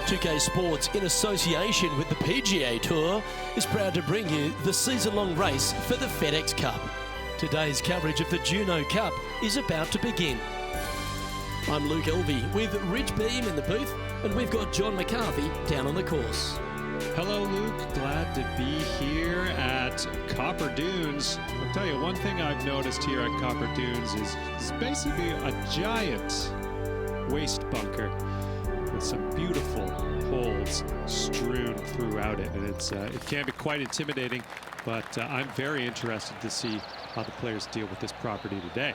2K Sports, in association with the PGA Tour, is proud to bring you the season-long race for the FedEx Cup. Today's coverage of the Juno Cup is about to begin. I'm Luke Elvey with Rich Beam in the booth, and we've got John McCarthy down on the course. Hello, Luke. Glad to be here at Copper Dunes. I'll tell you, one thing I've noticed here at Copper Dunes is it's basically a giant waste bunker with some beautiful holes strewn throughout it. And it can be quite intimidating, but I'm very interested to see how the players deal with this property today.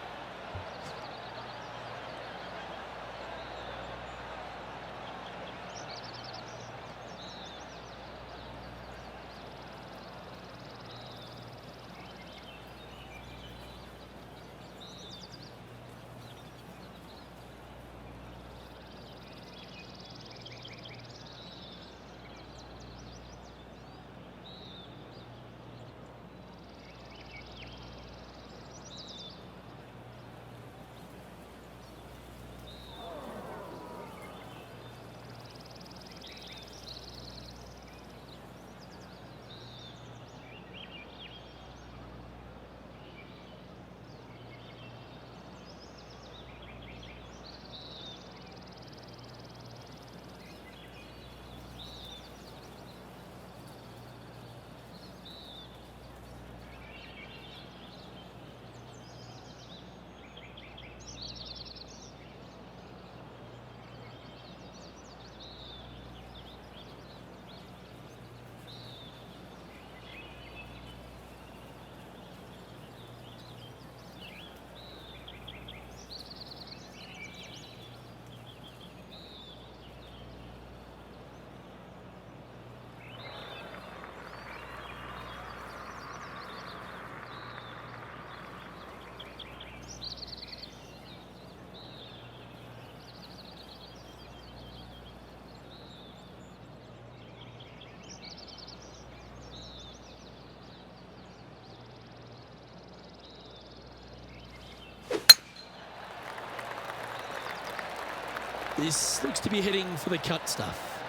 This looks to be heading for the cut stuff.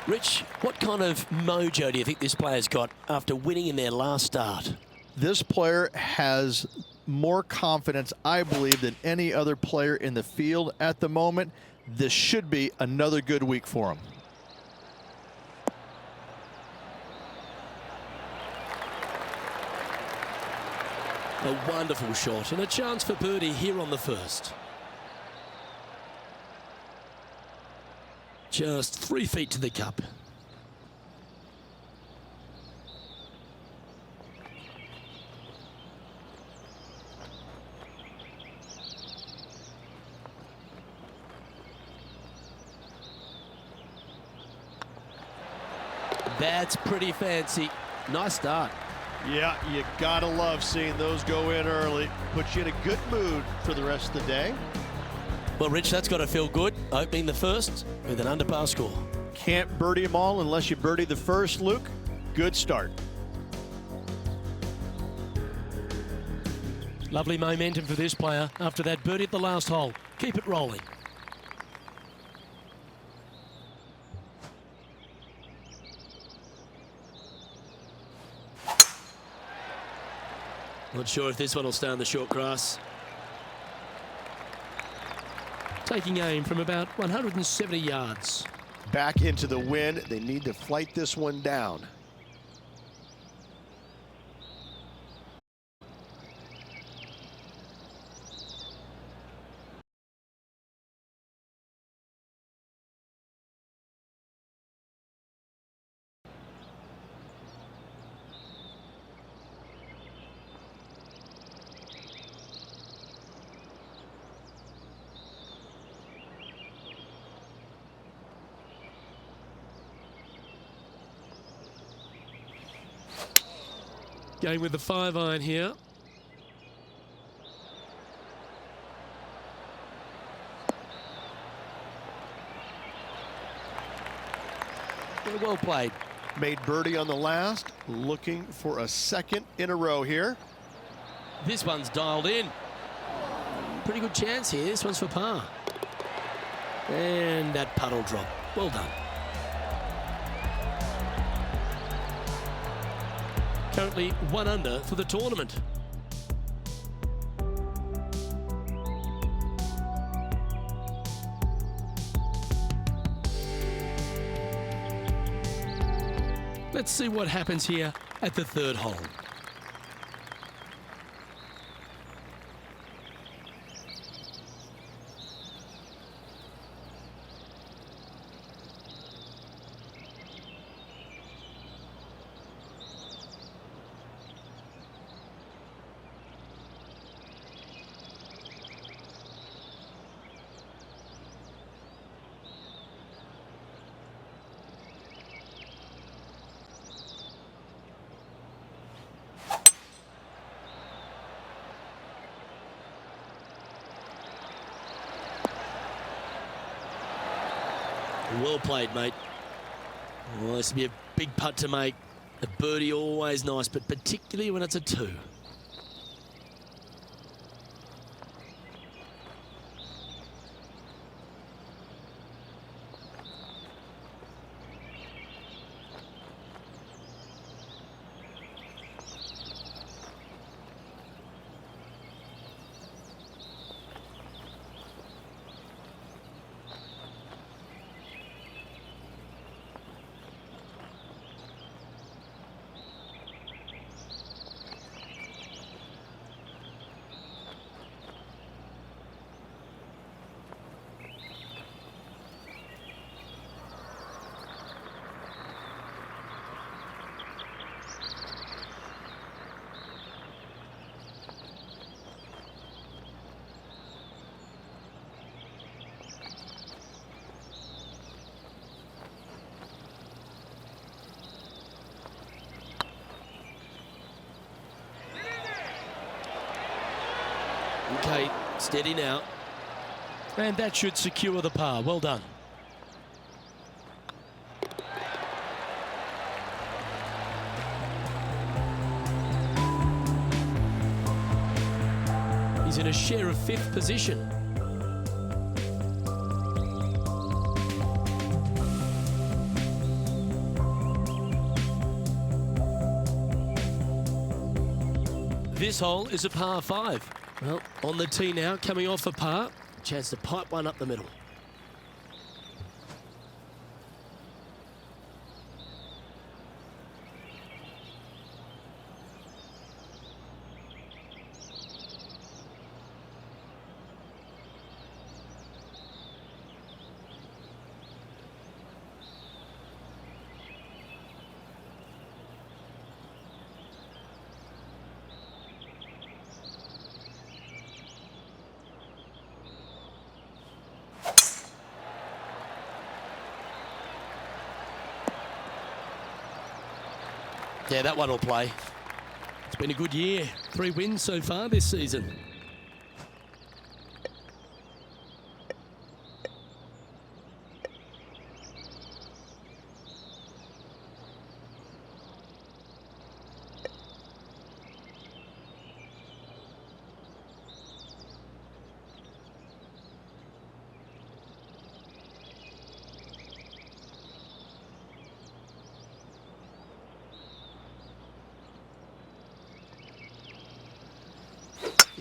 Rich, what kind of mojo do you think this player's got after winning in their last start? This player has more confidence, I believe, than any other player in the field at the moment. This should be another good week for him. A wonderful shot and a chance for birdie here on the first. Just 3 feet to the cup. That's pretty fancy. Nice start. Yeah, you gotta love seeing those go in early. Puts you in a good mood for the rest of the day. Well, Rich, that's got to feel good. Opening the first with an under par score. Can't birdie them all unless you birdie the first, Luke. Good start. Lovely momentum for this player after that birdie at the last hole. Keep it rolling. Not sure if this one will stay on the short grass. Taking aim from about 170 yards. Back into the wind. They need to flight this one down. Going with the 5-iron here. Well played. Made birdie on the last, looking for a second in a row here. This one's dialed in. Pretty good chance here. This one's for par. And that puddle drop. Well done. Currently 1 under for the tournament. Let's see what happens here at the 3rd hole. Well played, mate. Well, this will be a big putt to make. A birdie always nice, but particularly when it's a 2. Okay, steady now. And that should secure the par. Well done. He's in a share of 5th position. This hole is a par 5. Well, on the tee now, coming off a par. Chance to pipe one up the middle. Yeah, that one will play. It's been a good year. 3 wins so far this season.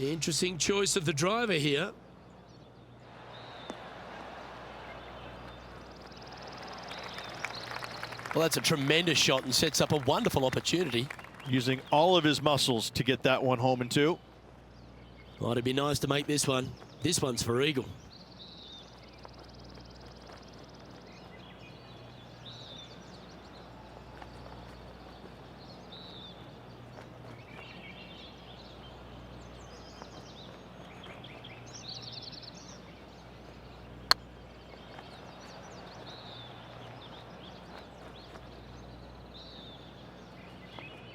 Interesting choice of the driver here. Well, that's a tremendous shot and sets up a wonderful opportunity. Using all of his muscles to get that one home in 2. Well, it'd be nice to make this one. This one's for eagle.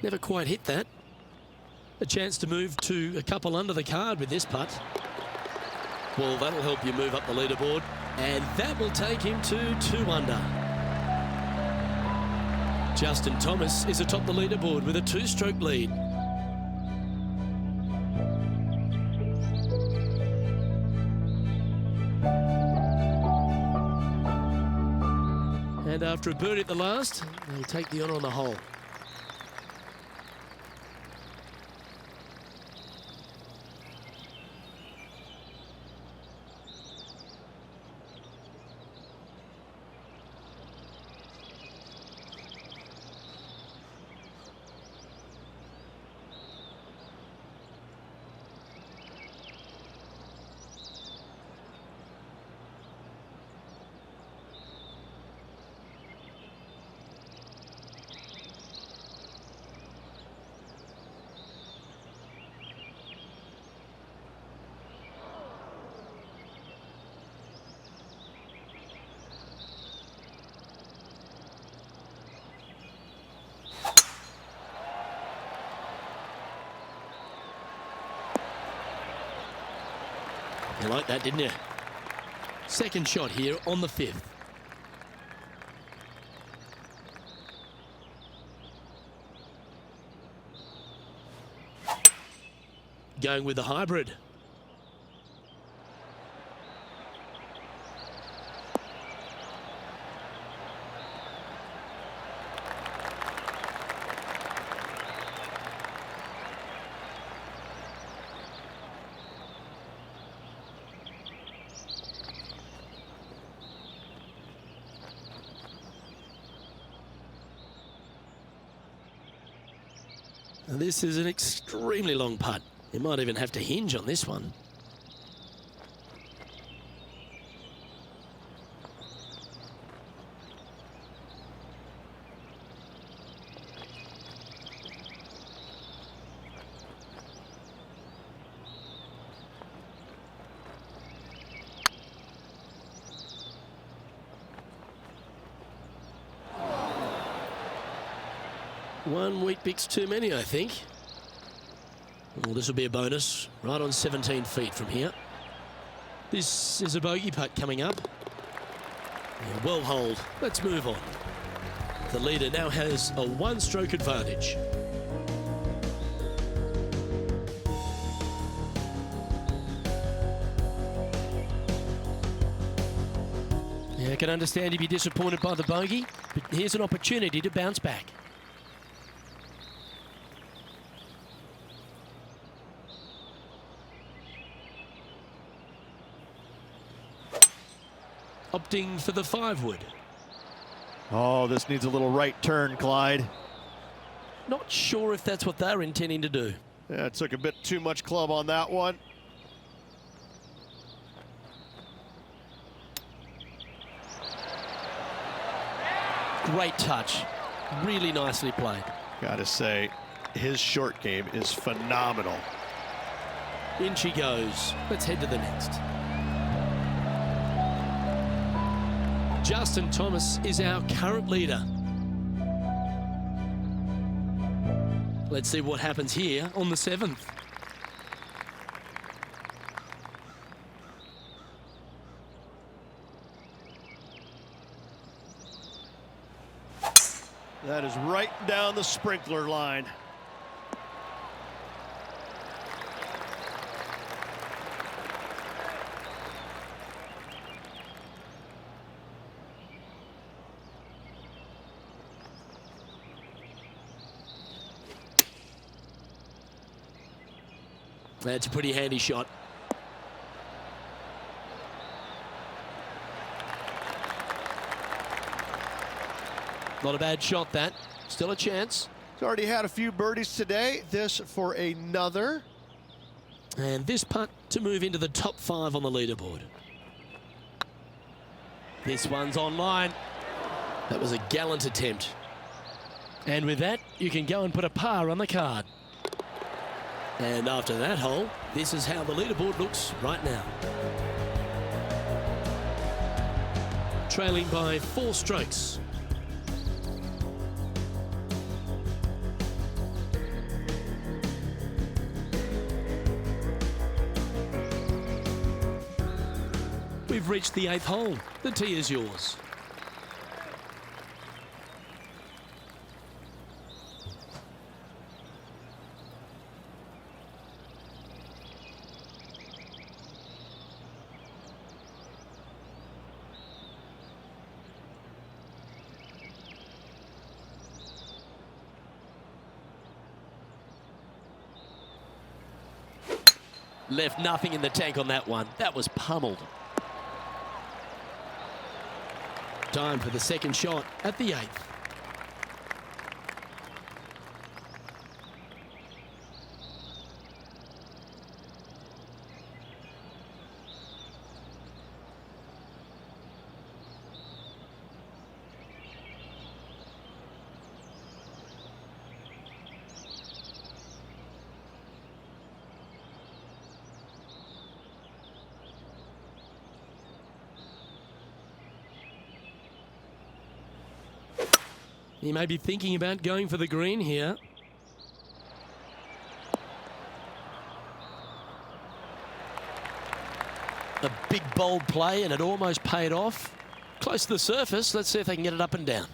Never quite hit that. A chance to move to a couple under the card with this putt. Well, that'll help you move up the leaderboard. And that will take him to 2 under. Justin Thomas is atop the leaderboard with a 2-stroke lead. And after a birdie at the last, they'll take the honour on the hole. You like that, didn't you? Second shot here on the 5th. Going with the hybrid. Now this is an extremely long putt. You might even have to hinge on this one. One wheat bix too many, I think. Well, this will be a bonus, right on 17 feet from here. This is a bogey putt coming up. Yeah, well holed. Let's move on. The leader now has a one-stroke advantage. Yeah, I can understand you'd be disappointed by the bogey, but here's an opportunity to bounce back. Opting for the 5-wood. Oh, this needs a little right turn, Clyde. Not sure if that's what they're intending to do. Yeah, it took a bit too much club on that one. Great touch. Really nicely played. Gotta say, his short game is phenomenal. In she goes. Let's head to the next. Justin Thomas is our current leader. Let's see what happens here on the 7th. That is right down the sprinkler line. That's a pretty handy shot. Not a bad shot, that. Still a chance. He's already had a few birdies today. This for another. And this putt to move into the top 5 on the leaderboard. This one's online. That was a gallant attempt. And with that, you can go and put a par on the card. And after that hole, this is how the leaderboard looks right now. Trailing by 4 strokes. We've reached the 8th hole. The tee is yours. Left nothing in the tank on that one. That was pummeled. Time for the second shot at the 8th. He may be thinking about going for the green here. A big bold play, and it almost paid off. Close to the surface. Let's see if they can get it up and down.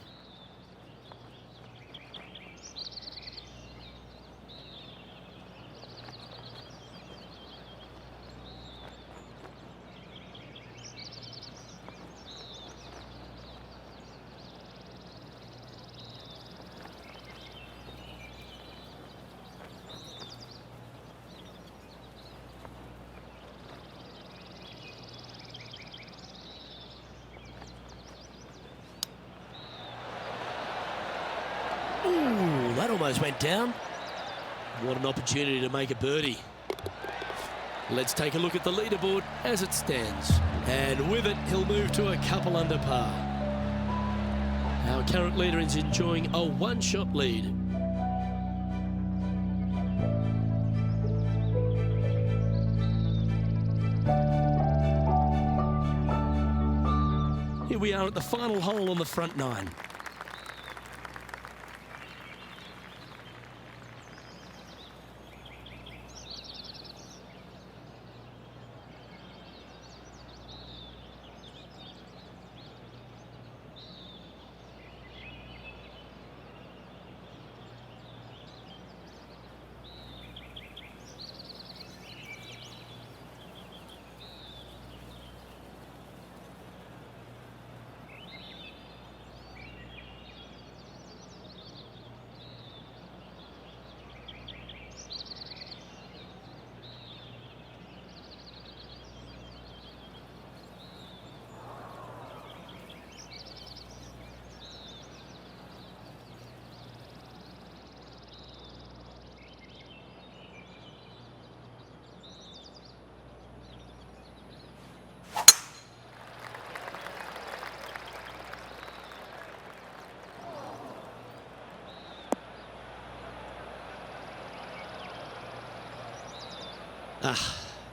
Ooh, that almost went down. What an opportunity to make a birdie. Let's take a look at the leaderboard as it stands. And with it, he'll move to a couple under par. Our current leader is enjoying a one-shot lead. Here we are at the final hole on the front 9.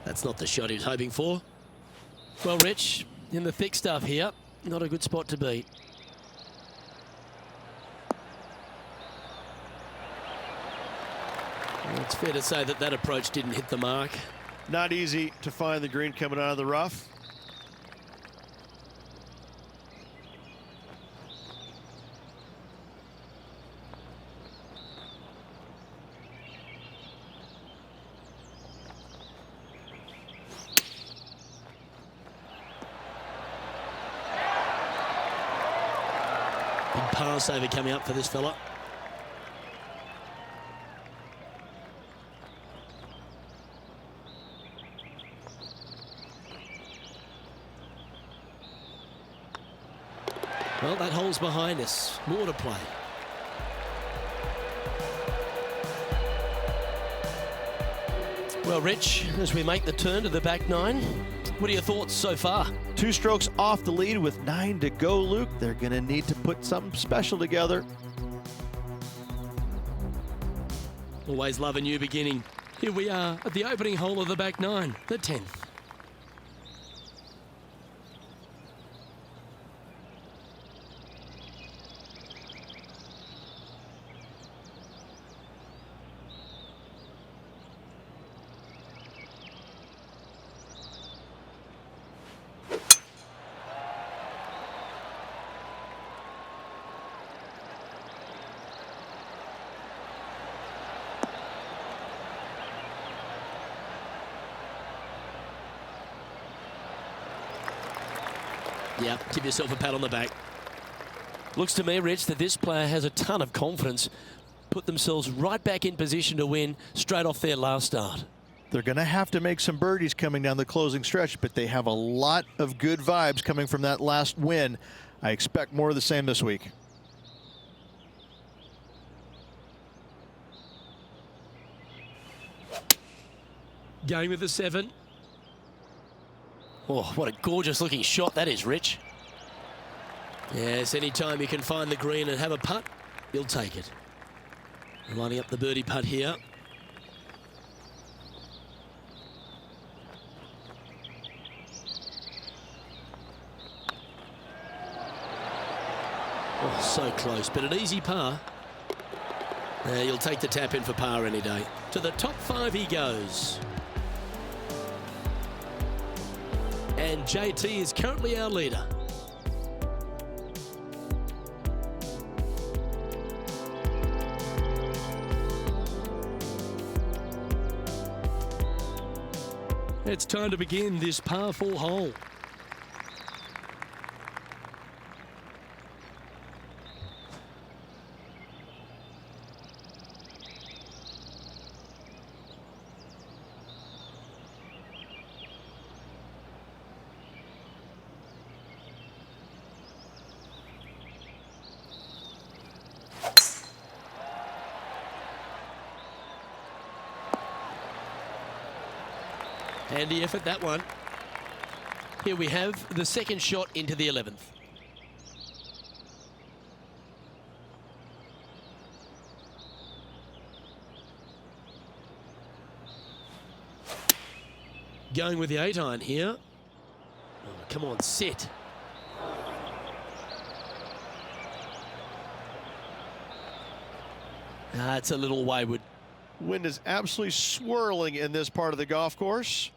That's not the shot he was hoping for. Well, Rich, in the thick stuff here, not a good spot to be. Well, it's fair to say that that approach didn't hit the mark. Not easy to find the green coming out of the rough. Big pass over coming up for this fella. Well, that hole's behind us. More to play. Well, Rich, as we make the turn to the back 9, what are your thoughts so far? 2 strokes off the lead with 9 to go, Luke. They're going to need to put something special together. Always love a new beginning. Here we are at the opening hole of the back 9, the 10th. Yeah, give yourself a pat on the back. Looks to me, Rich, that this player has a ton of confidence. Put themselves right back in position to win straight off their last start. They're going to have to make some birdies coming down the closing stretch, but they have a lot of good vibes coming from that last win. I expect more of the same this week. Going with the 7. Oh, what a gorgeous looking shot that is, Rich. Yes, anytime you can find the green and have a putt, you'll take it. Lining up the birdie putt here. Oh, so close, but an easy par. You'll take the tap in for par any day. To the top 5 he goes. And JT is currently our leader. It's time to begin this par 4 hole. Handy effort, that one. Here we have the second shot into the 11th. Going with the 8-iron here. Oh, come on, sit. It's a little wayward. Wind is absolutely swirling in this part of the golf course.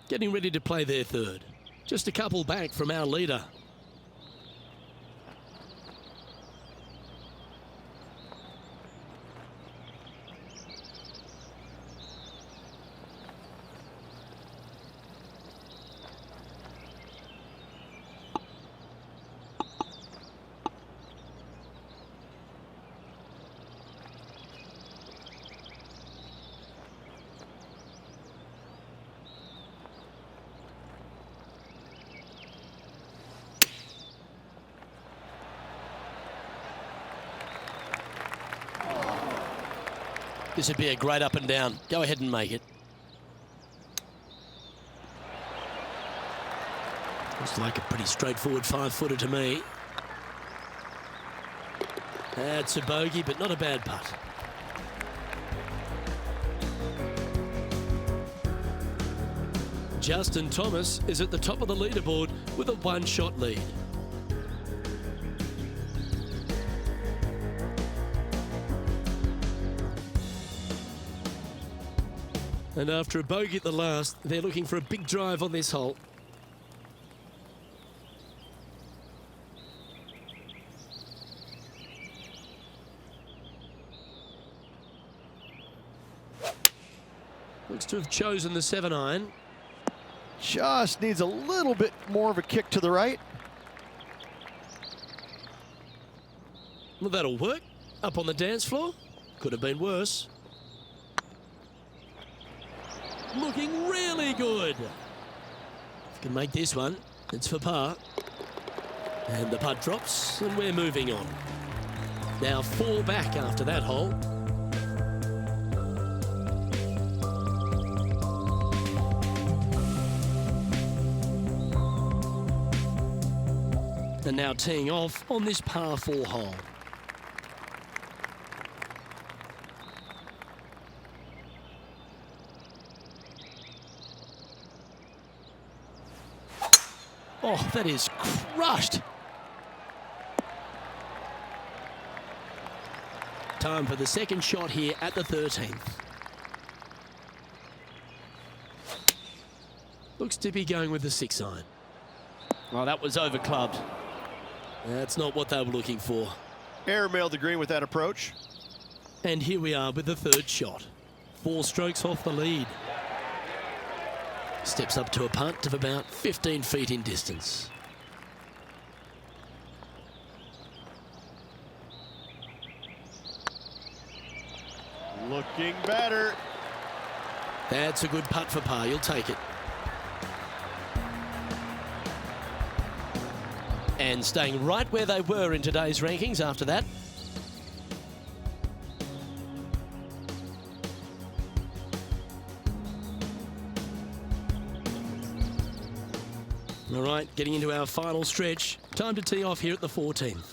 Getting ready to play their third. Just a couple back from our leader. This would be a great up and down. Go ahead and make it. Looks like a pretty straightforward 5-footer to me. That's a bogey, but not a bad putt. Justin Thomas is at the top of the leaderboard with a 1-shot lead. And after a bogey at the last, they're looking for a big drive on this hole. Looks to have chosen the 7-iron. Just needs a little bit more of a kick to the right. Well, that'll work. Up on the dance floor. Could have been worse. Looking really good. Can make this one. It's for par. And the putt drops, and we're moving on. Now 4 back after that hole. And now teeing off on this par 4 hole. Oh, that is crushed. Time for the second shot here at the 13th. Looks to be going with the 6-iron. Oh, that was over clubbed. That's not what they were looking for. Airmailed the green with that approach. And here we are with the third shot. 4 strokes off the lead. Steps up to a putt of about 15 feet in distance. Looking better. That's a good putt for par. You'll take it. And staying right where they were in today's rankings after that. All right, getting into our final stretch. Time to tee off here at the 14th.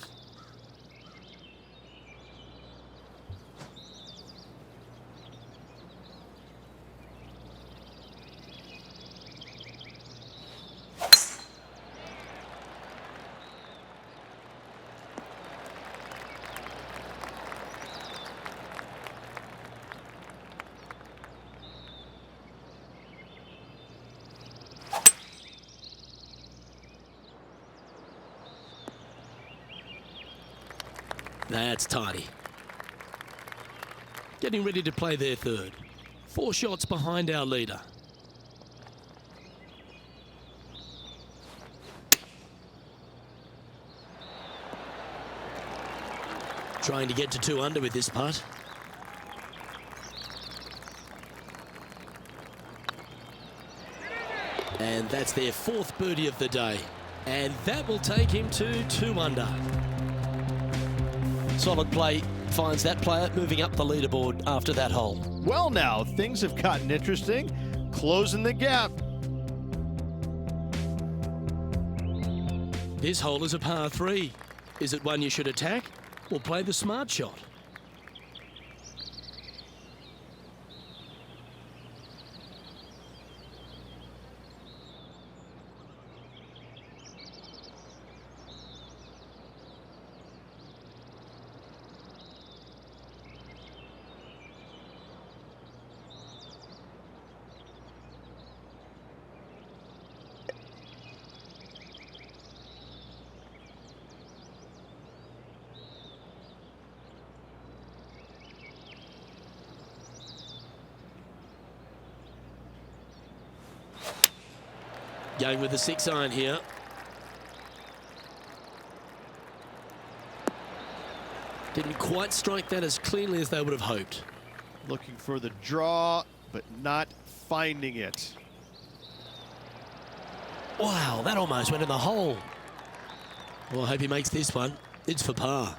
That's tidy. Getting ready to play their third. 4 shots behind our leader. Trying to get to 2 under with this putt. And that's their 4th birdie of the day. And that will take him to 2 under. Solid play finds that player moving up the leaderboard after that hole. Well, now things have gotten interesting. Closing the gap. This hole is a par 3. Is it one you should attack or play the smart shot? Going with the 6-iron here. Didn't quite strike that as cleanly as they would have hoped. Looking for the draw, but not finding it. Wow, that almost went in the hole. Well, I hope he makes this one. It's for par.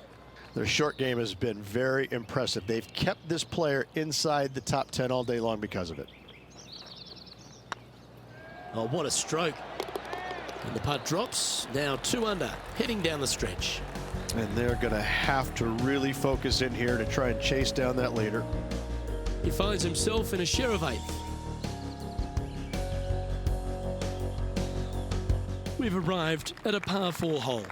Their short game has been very impressive. They've kept this player inside the top 10 all day long because of it. Oh, what a stroke. And the putt drops. Now 2 under, heading down the stretch. And they're going to have to really focus in here to try and chase down that leader. He finds himself in a share of 8th. We've arrived at a par 4 hole.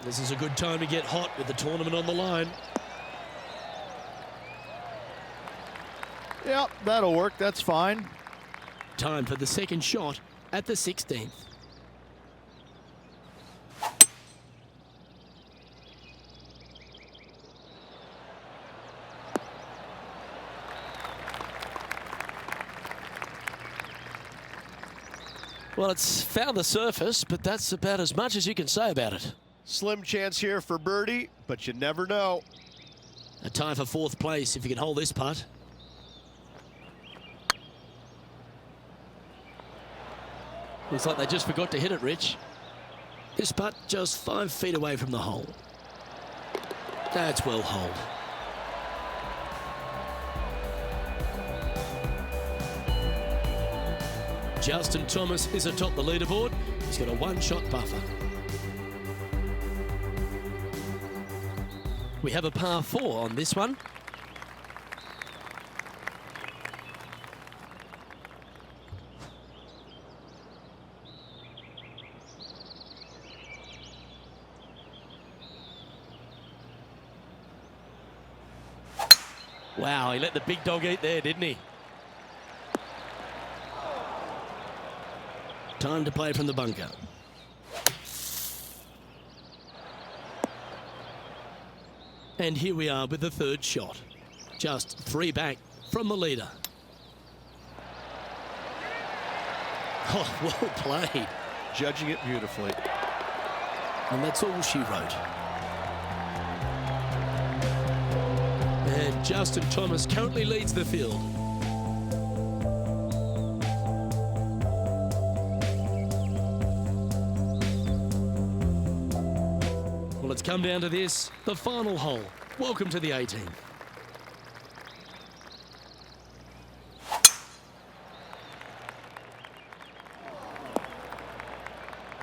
This is a good time to get hot with the tournament on the line. Yep, that'll work. That's fine. Time for the second shot at the 16th. Well, it's found the surface, but that's about as much as you can say about it. Slim chance here for birdie, but you never know. A tie for 4th place if you can hold this putt. Looks like they just forgot to hit it, Rich. This putt just 5 feet away from the hole. That's well holed. Justin Thomas is atop the leaderboard. He's got a 1-shot buffer. We have a par 4 on this one. Wow, he let the big dog eat there, didn't he? Time to play from the bunker. And here we are with the 3rd shot. Just 3 back from the leader. Oh, well played. Judging it beautifully. And that's all she wrote. And Justin Thomas currently leads the field. Well, it's come down to this, the final hole. Welcome to the 18.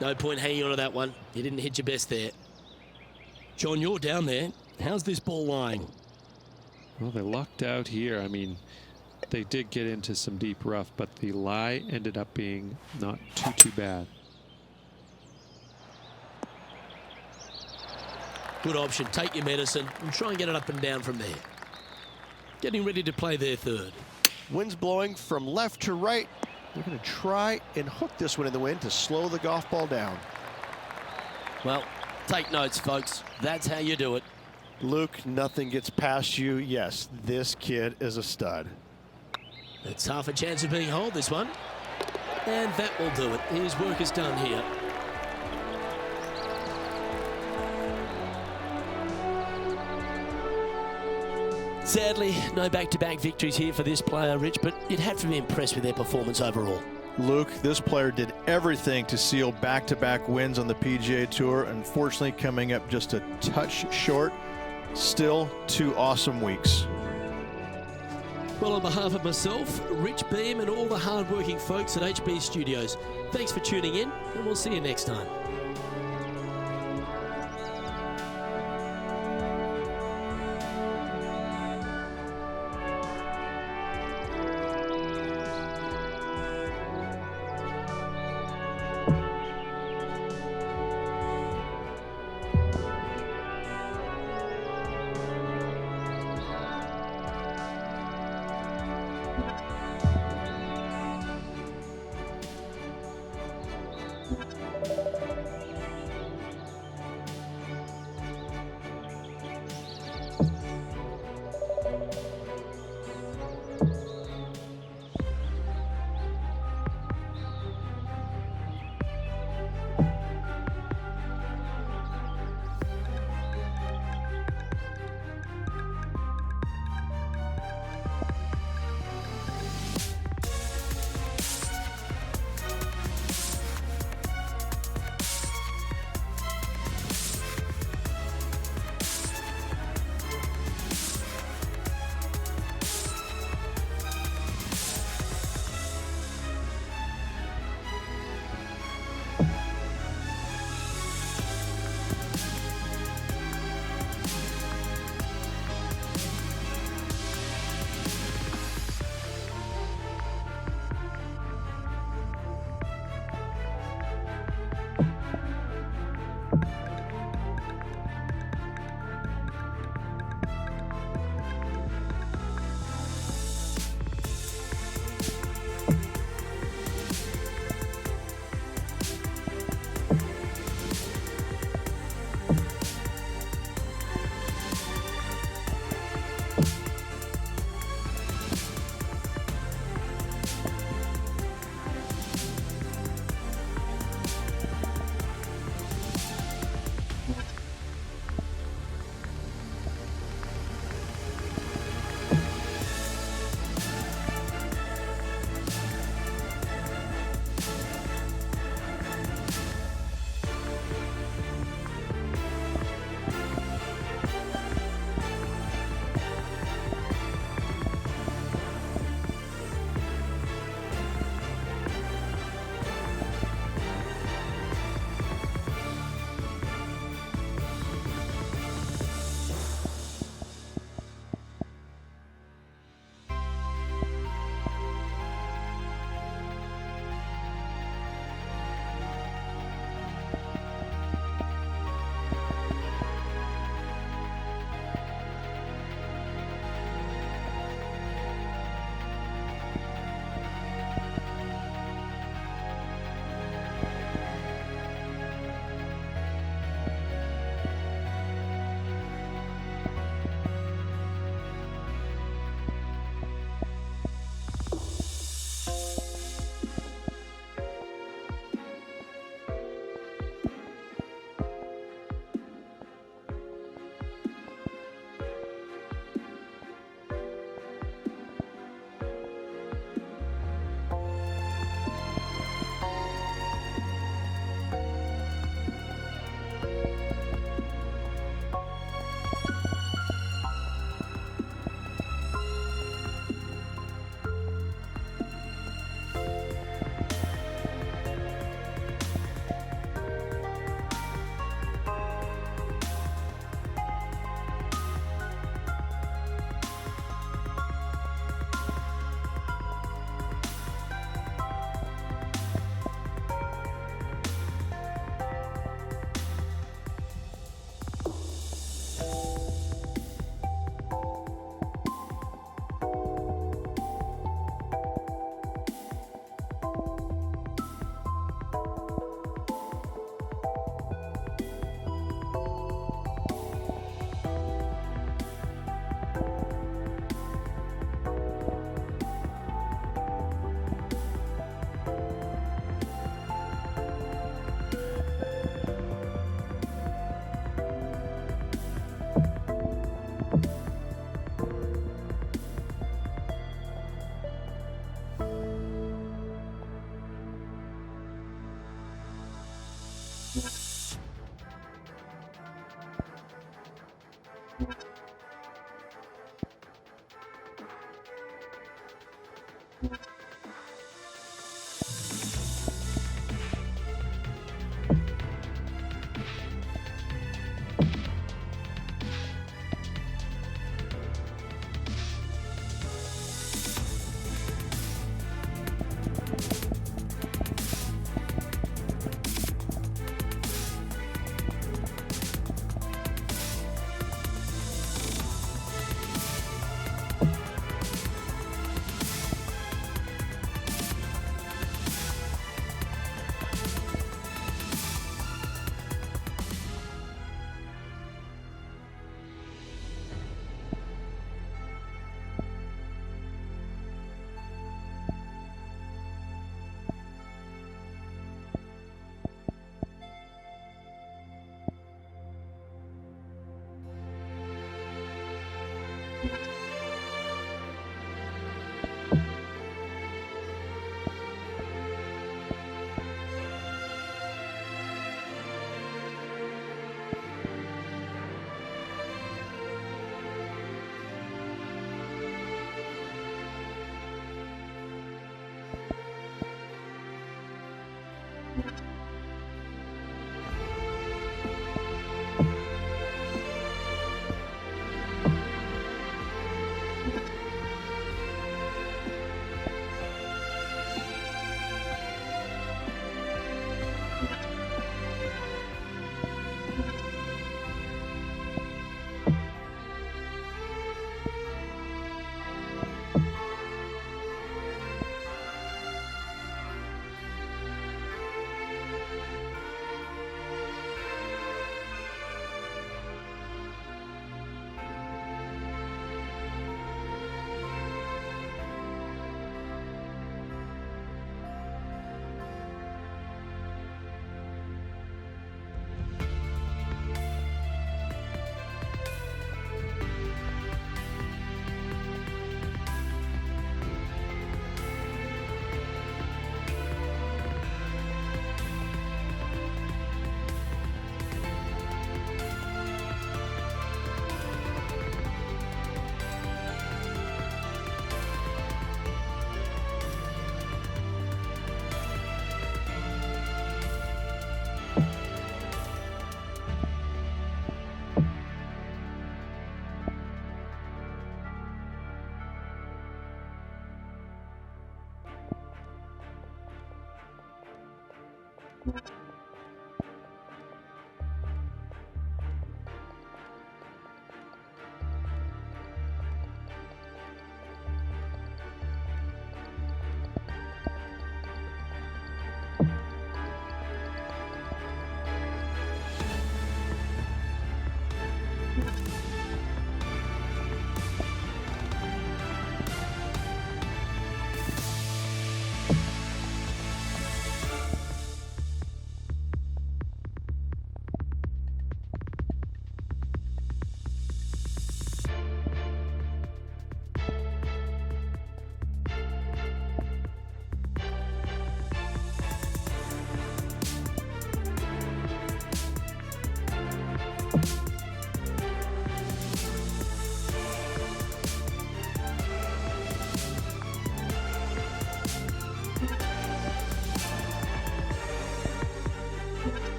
No point hanging on to that one. You didn't hit your best there. John, you're down there. How's this ball lying? Well, they lucked out here. I mean, they did get into some deep rough, but the lie ended up being not too bad. Good option. Take your medicine and try and get it up and down from there. Getting ready to play their third. Wind's blowing from left to right. They're going to try and hook this one in the wind to slow the golf ball down. Well, take notes, folks. That's how you do it. Luke, nothing gets past you. Yes, this kid is a stud. It's half a chance of being holed, this one. And that will do it. His work is done here. Sadly, no back-to-back victories here for this player, Rich, but you'd have to be impressed with their performance overall. Luke, this player did everything to seal back-to-back wins on the PGA Tour. Unfortunately, coming up just a touch short. Still 2 awesome weeks. Well, on behalf of myself, Rich Beam, and all the hard-working folks at HB Studios, thanks for tuning in, and we'll see you next time.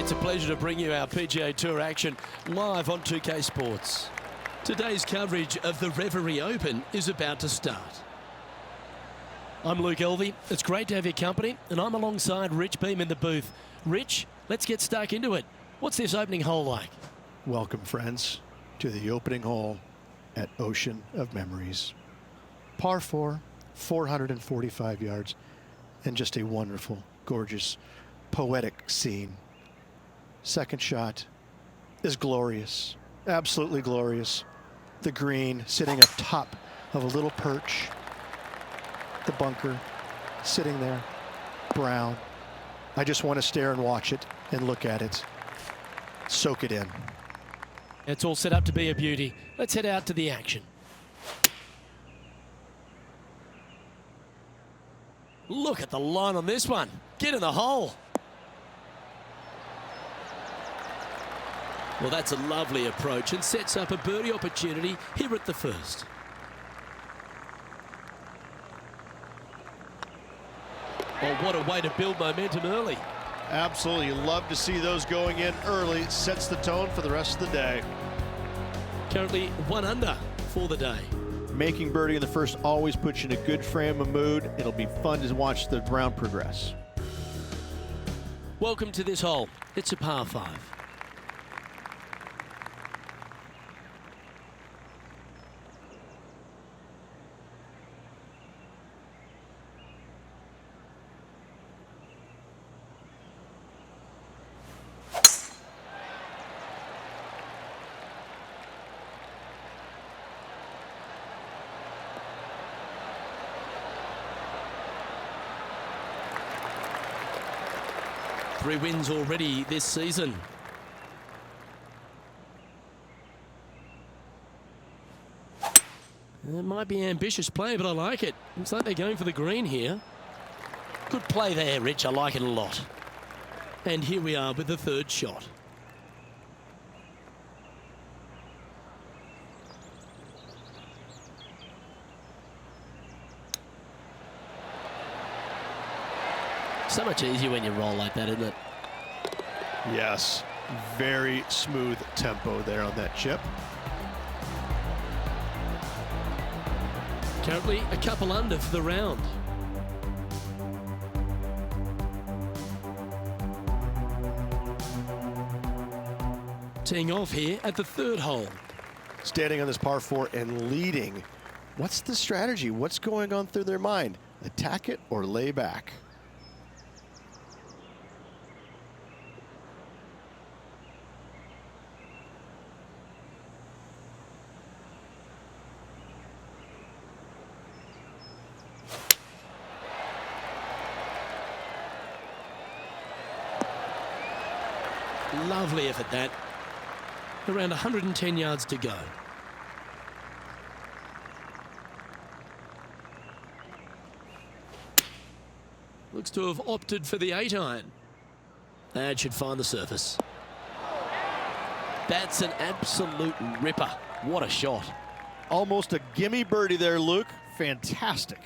It's a pleasure to bring you our PGA Tour action live on 2K Sports. Today's coverage of the Reverie Open is about to start. I'm Luke Elvey. It's great to have your company, and I'm alongside Rich Beam in the booth. Rich, let's get stuck into it. What's this opening hole like? Welcome, friends, to the opening hole at Ocean of Memories. Par 4, 445 yards, and just a wonderful, gorgeous, poetic scene. Second shot is glorious, absolutely glorious. The green sitting up top of a little perch. The bunker sitting there, brown. I just want to stare and watch it and look at it. Soak it in. It's all set up to be a beauty. Let's head out to the action. Look at the line on this one. Get in the hole. Well, that's a lovely approach and sets up a birdie opportunity here at the first. Oh, what a way to build momentum early. Absolutely. Love to see those going in early. It sets the tone for the rest of the day. Currently 1 under for the day. Making birdie in the first always puts you in a good frame of mood. It'll be fun to watch the round progress. Welcome to this hole. It's a par 5. Three wins already this season. It might be ambitious play, but I like it. Looks like they're going for the green here. Good play there, Rich. I like it a lot. And here we are with the third shot. So much easier when you roll like that, isn't it? Yes, very smooth tempo there on that chip. Currently a couple under for the round. Teeing off here at the third hole. Standing on this par 4 and leading. What's the strategy? What's going on through their mind? Attack it or lay back? Lovely effort that. Around 110 yards to go. Looks to have opted for the 8-iron. That should find the surface. That's an absolute ripper. What a shot. Almost a gimme birdie there, Luke. Fantastic.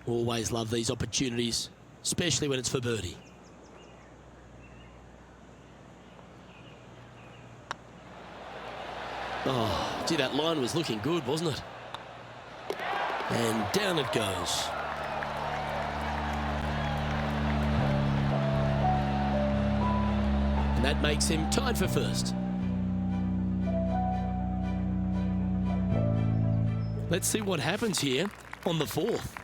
Always love these opportunities, especially when it's for birdie. Oh, gee, that line was looking good, wasn't it? And down it goes. And that makes him tied for first. Let's see what happens here on the 4th.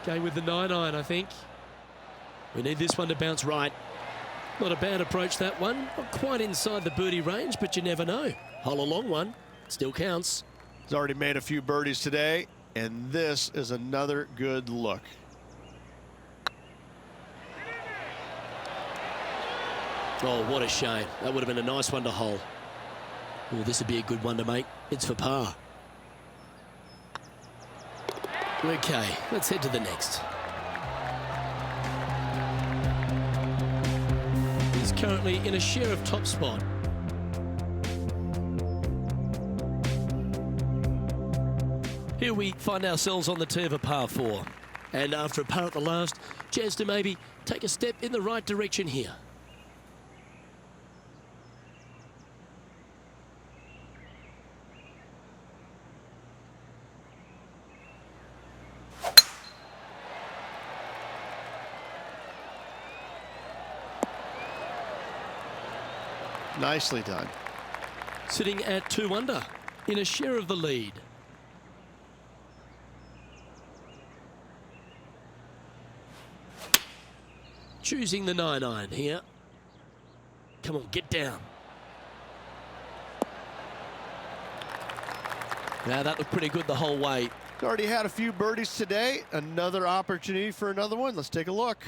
Going with the 9-iron, I think. We need this one to bounce right. Not a bad approach, that one. Not quite inside the birdie range, but you never know. Hole a long one. Still counts. He's already made a few birdies today, and this is another good look. Oh, what a shame. That would have been a nice one to hole. Oh, this would be a good one to make. It's for par. Okay, let's head to the next. He's currently in a share of top spot. Here we find ourselves on the tee of a par 4. And after a par at the last, chance to maybe take a step in the right direction here. Nicely done. Sitting at 2 under, in a share of the lead. Choosing the 9-iron here. Come on, get down. Now that looked pretty good the whole way. He's already had a few birdies today. Another opportunity for another one. Let's take a look.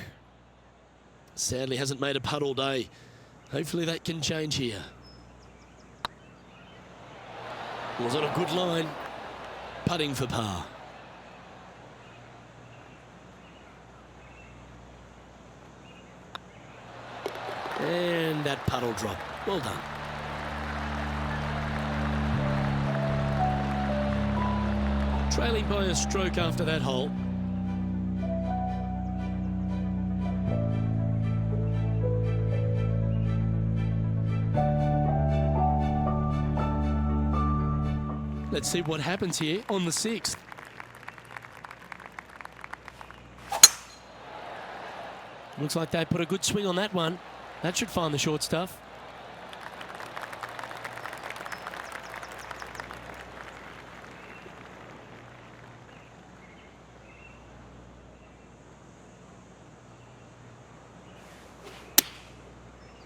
Sadly hasn't made a putt all day. Hopefully that can change here. Was on a good line. Putting for par. And that putt will drop. Well done. Trailing by a stroke after that hole. Let's see what happens here on the 6th. Looks like they put a good swing on that one. That should find the short stuff.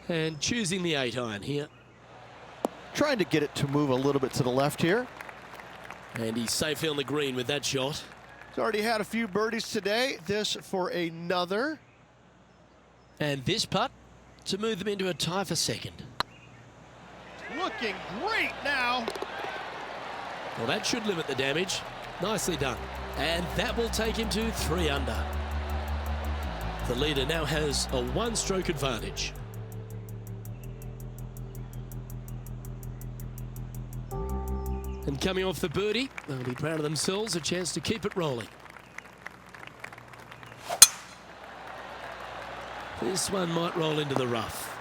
And choosing the 8-iron here. Trying to get it to move a little bit to the left here. And he's safely on the green with that shot. He's already had a few birdies today. This for another. And this putt to move them into a tie for second. Looking great now. Well, that should limit the damage. Nicely done. And that will take him to 3 under. The leader now has a 1-stroke advantage. And coming off the birdie, they'll be proud of themselves, a chance to keep it rolling. This one might roll into the rough.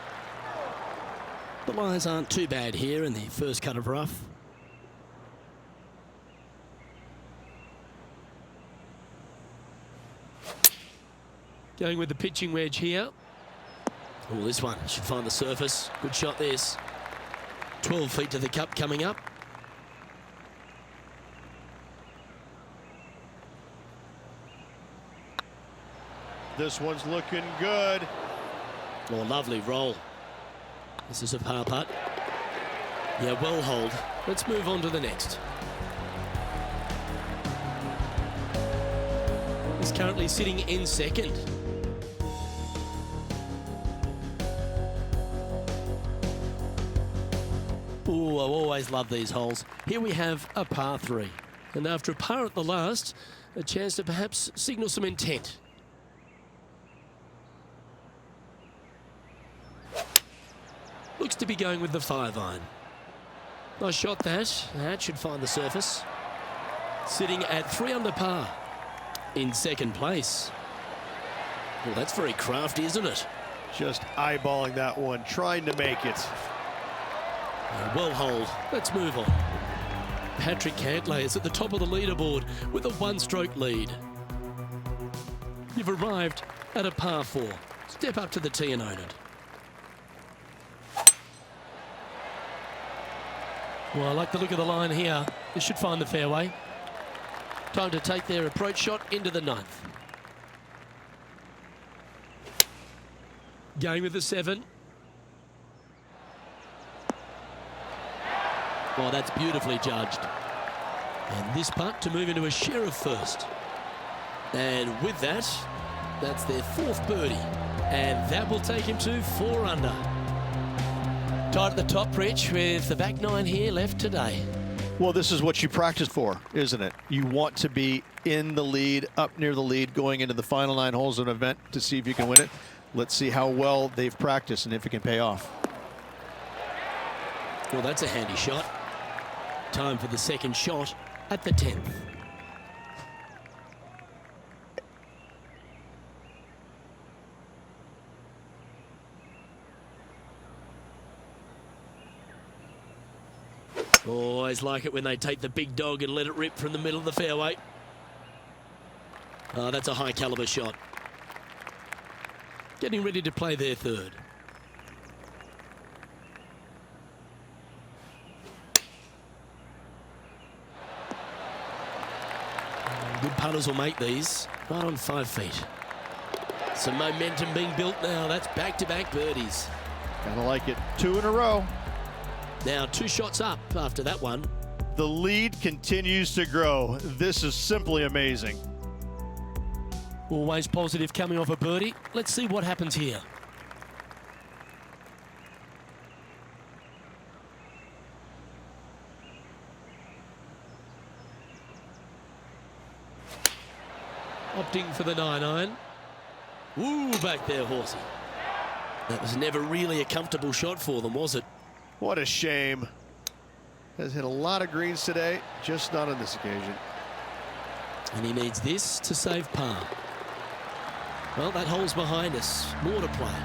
The lies aren't too bad here in the first cut of rough. Going with the pitching wedge here. Oh, this one should find the surface. Good shot this. 12 feet to the cup coming up. This one's looking good. Oh, lovely roll. This is a par putt. Yeah, well hold. Let's move on to the next. He's currently sitting in second. Ooh, I always love these holes. Here we have a par 3. And after a par at the last, a chance to perhaps signal some intent. Looks to be going with the 5-iron. Nice shot that. That should find the surface. Sitting at 3 under par. In second place. Well, that's very crafty, isn't it? Just eyeballing that one, trying to make it. Well hold. Let's move on. Patrick Cantlay is at the top of the leaderboard with a 1-stroke lead. You've arrived at a par 4. Step up to the tee and own it. Well, I like the look of the line here. This should find the fairway. Time to take their approach shot into the 9th. Going with the 7. Well, that's beautifully judged. And this putt to move into a share of first. And with that, that's their 4th birdie. And that will take him to 4 under. Tied at the top, Rich, with the back 9 here left today. Well, this is what you practice for, isn't it? You want to be in the lead, up near the lead, going into the final 9 holes of an event to see if you can win it. Let's see how well they've practiced and if it can pay off. Well, that's a handy shot. Time for the second shot at the 10th. Always like it when they take the big dog and let it rip from the middle of the fairway. Oh, that's a high caliber shot. Getting ready to play their 3rd. Good putters will make these right on 5 feet. Some momentum being built now. That's back-to-back birdies. Kind of like it. 2 in a row. Now 2 shots up after that one. The lead continues to grow. This is simply amazing. Always positive coming off a birdie. Let's see what happens here. Opting for the 9-iron. Ooh, back there, horsey. That was never really a comfortable shot for them, was it? What a shame. Has hit a lot of greens today, just not on this occasion. And he needs this to save par. Well, that hole's behind us. More to play.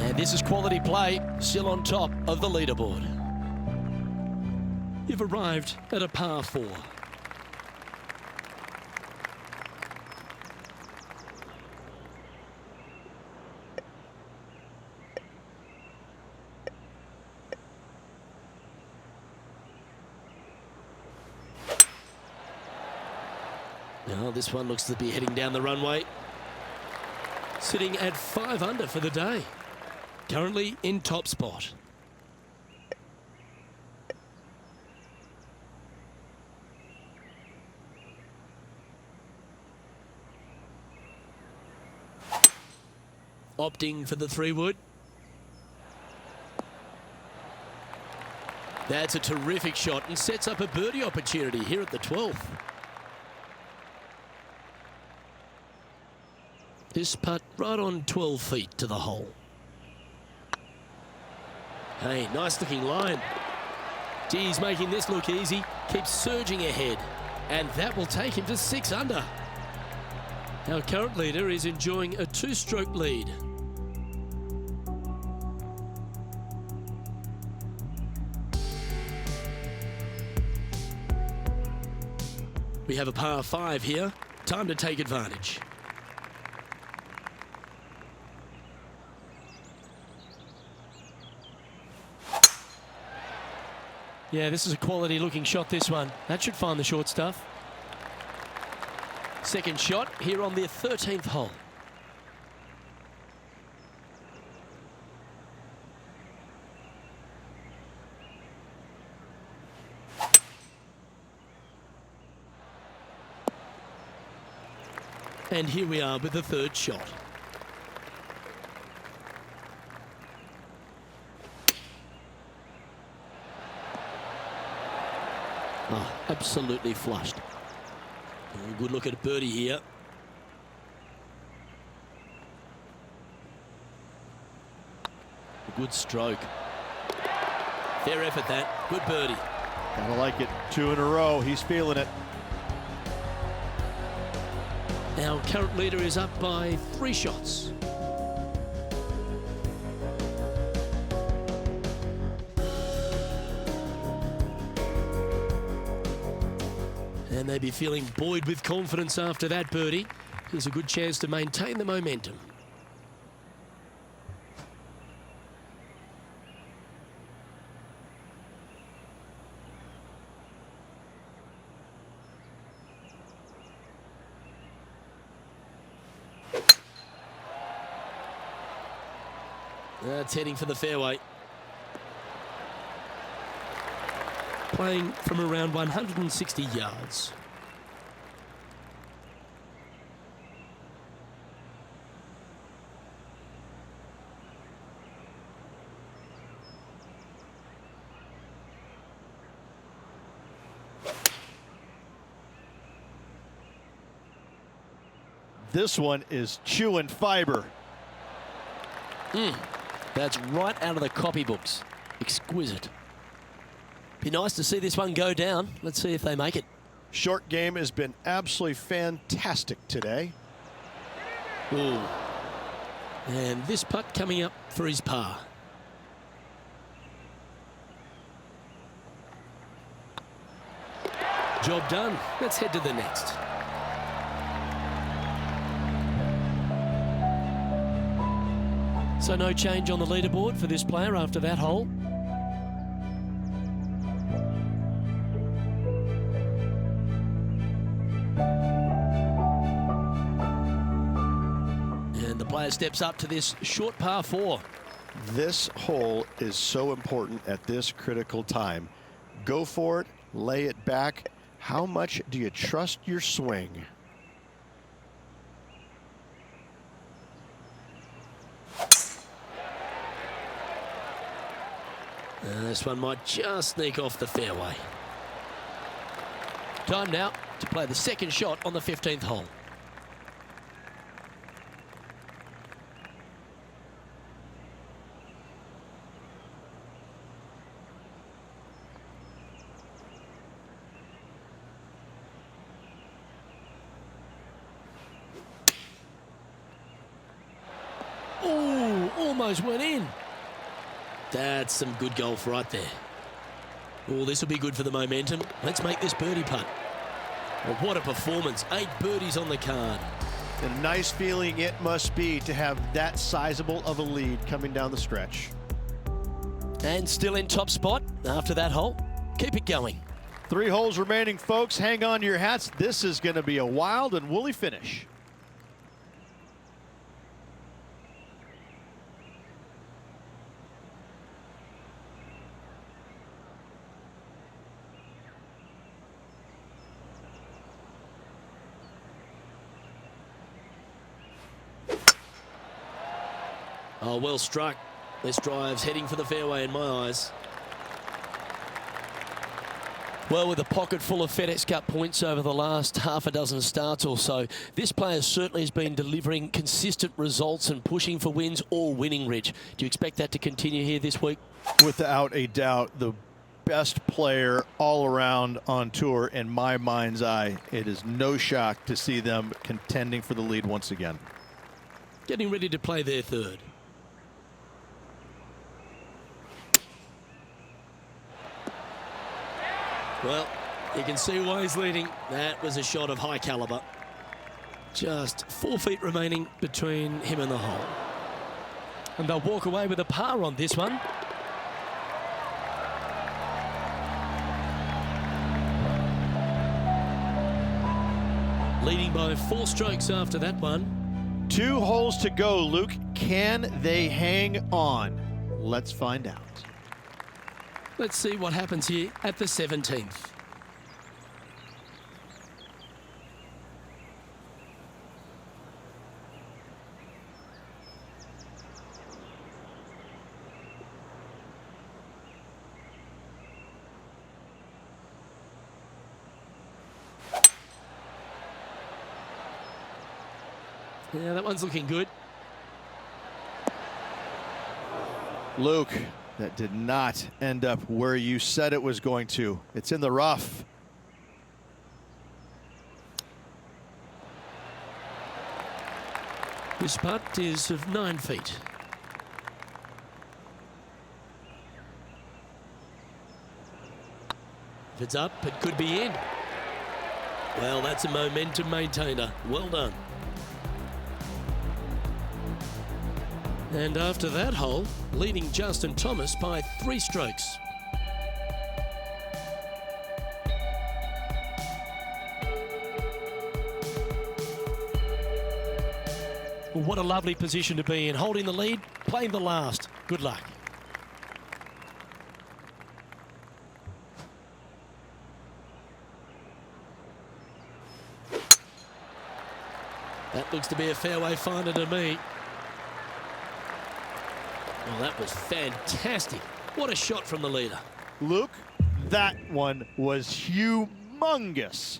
And this is quality play, still on top of the leaderboard. You've arrived at a par 4. Now, this one looks to be heading down the runway. Sitting at 5 under for the day. Currently in top spot. Opting for the 3-wood. That's a terrific shot and sets up a birdie opportunity here at the 12th. This putt right on 12 feet to the hole. Hey, nice looking line. Gee, he's making this look easy. Keeps surging ahead. And that will take him to 6 under. Our current leader is enjoying a 2-stroke lead. We have a par 5 here. Time to take advantage. Yeah, this is a quality looking shot, this one. That should find the short stuff. Second shot here on the 13th hole. And here we are with the third shot. Oh, absolutely flushed. Good look at birdie here. Good stroke. Fair effort that. Good birdie. Gotta like it. 2 in a row. He's feeling it. Our current leader is up by 3 shots. And they'd be feeling buoyed with confidence after that birdie. Here's a good chance to maintain the momentum. That's heading for the fairway. Playing from around 160 yards. This one is chewing fiber. That's right out of the copybooks. Exquisite. Be nice to see this one go down. Let's see if they make it. Short game has been absolutely fantastic today. Ooh. And this putt coming up for his par. Job done. Let's head to the next. So no change on the leaderboard for this player after that hole. And the player steps up to this short par 4. This hole is so important at this critical time. Go for it, lay it back. How much do you trust your swing? And this one might just sneak off the fairway. Time now to play the second shot on the 15th hole. Oh, almost went in. That's some good golf right there. Oh, this will be good for the momentum. Let's make this birdie putt. Well, what a performance. 8 birdies on the card. And a nice feeling it must be to have that sizable of a lead coming down the stretch. And still in top spot after that hole. Keep it going. 3 holes remaining, folks. Hang on to your hats. This is going to be a wild and woolly finish. Oh, well struck. This drive's heading for the fairway in my eyes. Well, with a pocket full of FedEx Cup points over the last half a dozen starts or so, this player certainly has been delivering consistent results and pushing for wins or winning, Rich. Do you expect that to continue here this week? Without a doubt, the best player all around on tour in my mind's eye. It is no shock to see them contending for the lead once again. Getting ready to play their third. Well, you can see why he's leading. That was a shot of high caliber. Just 4 feet remaining between him and the hole. And they'll walk away with a par on this one. Leading by 4 strokes after that one. 2 holes to go, Luke. Can they hang on? Let's find out. Let's see what happens here at the 17th. Yeah, that one's looking good. Luke, that did not end up where you said it was going to. It's in the rough. This putt is of 9 feet. If it's up, it could be in. Well, that's a momentum maintainer. Well done. And after that hole, leading Justin Thomas by 3 strokes. Well, what a lovely position to be in, holding the lead, playing the last. Good luck. That looks to be a fairway finder to me. Well, that was fantastic. What a shot from the leader. Luke, that one was humongous.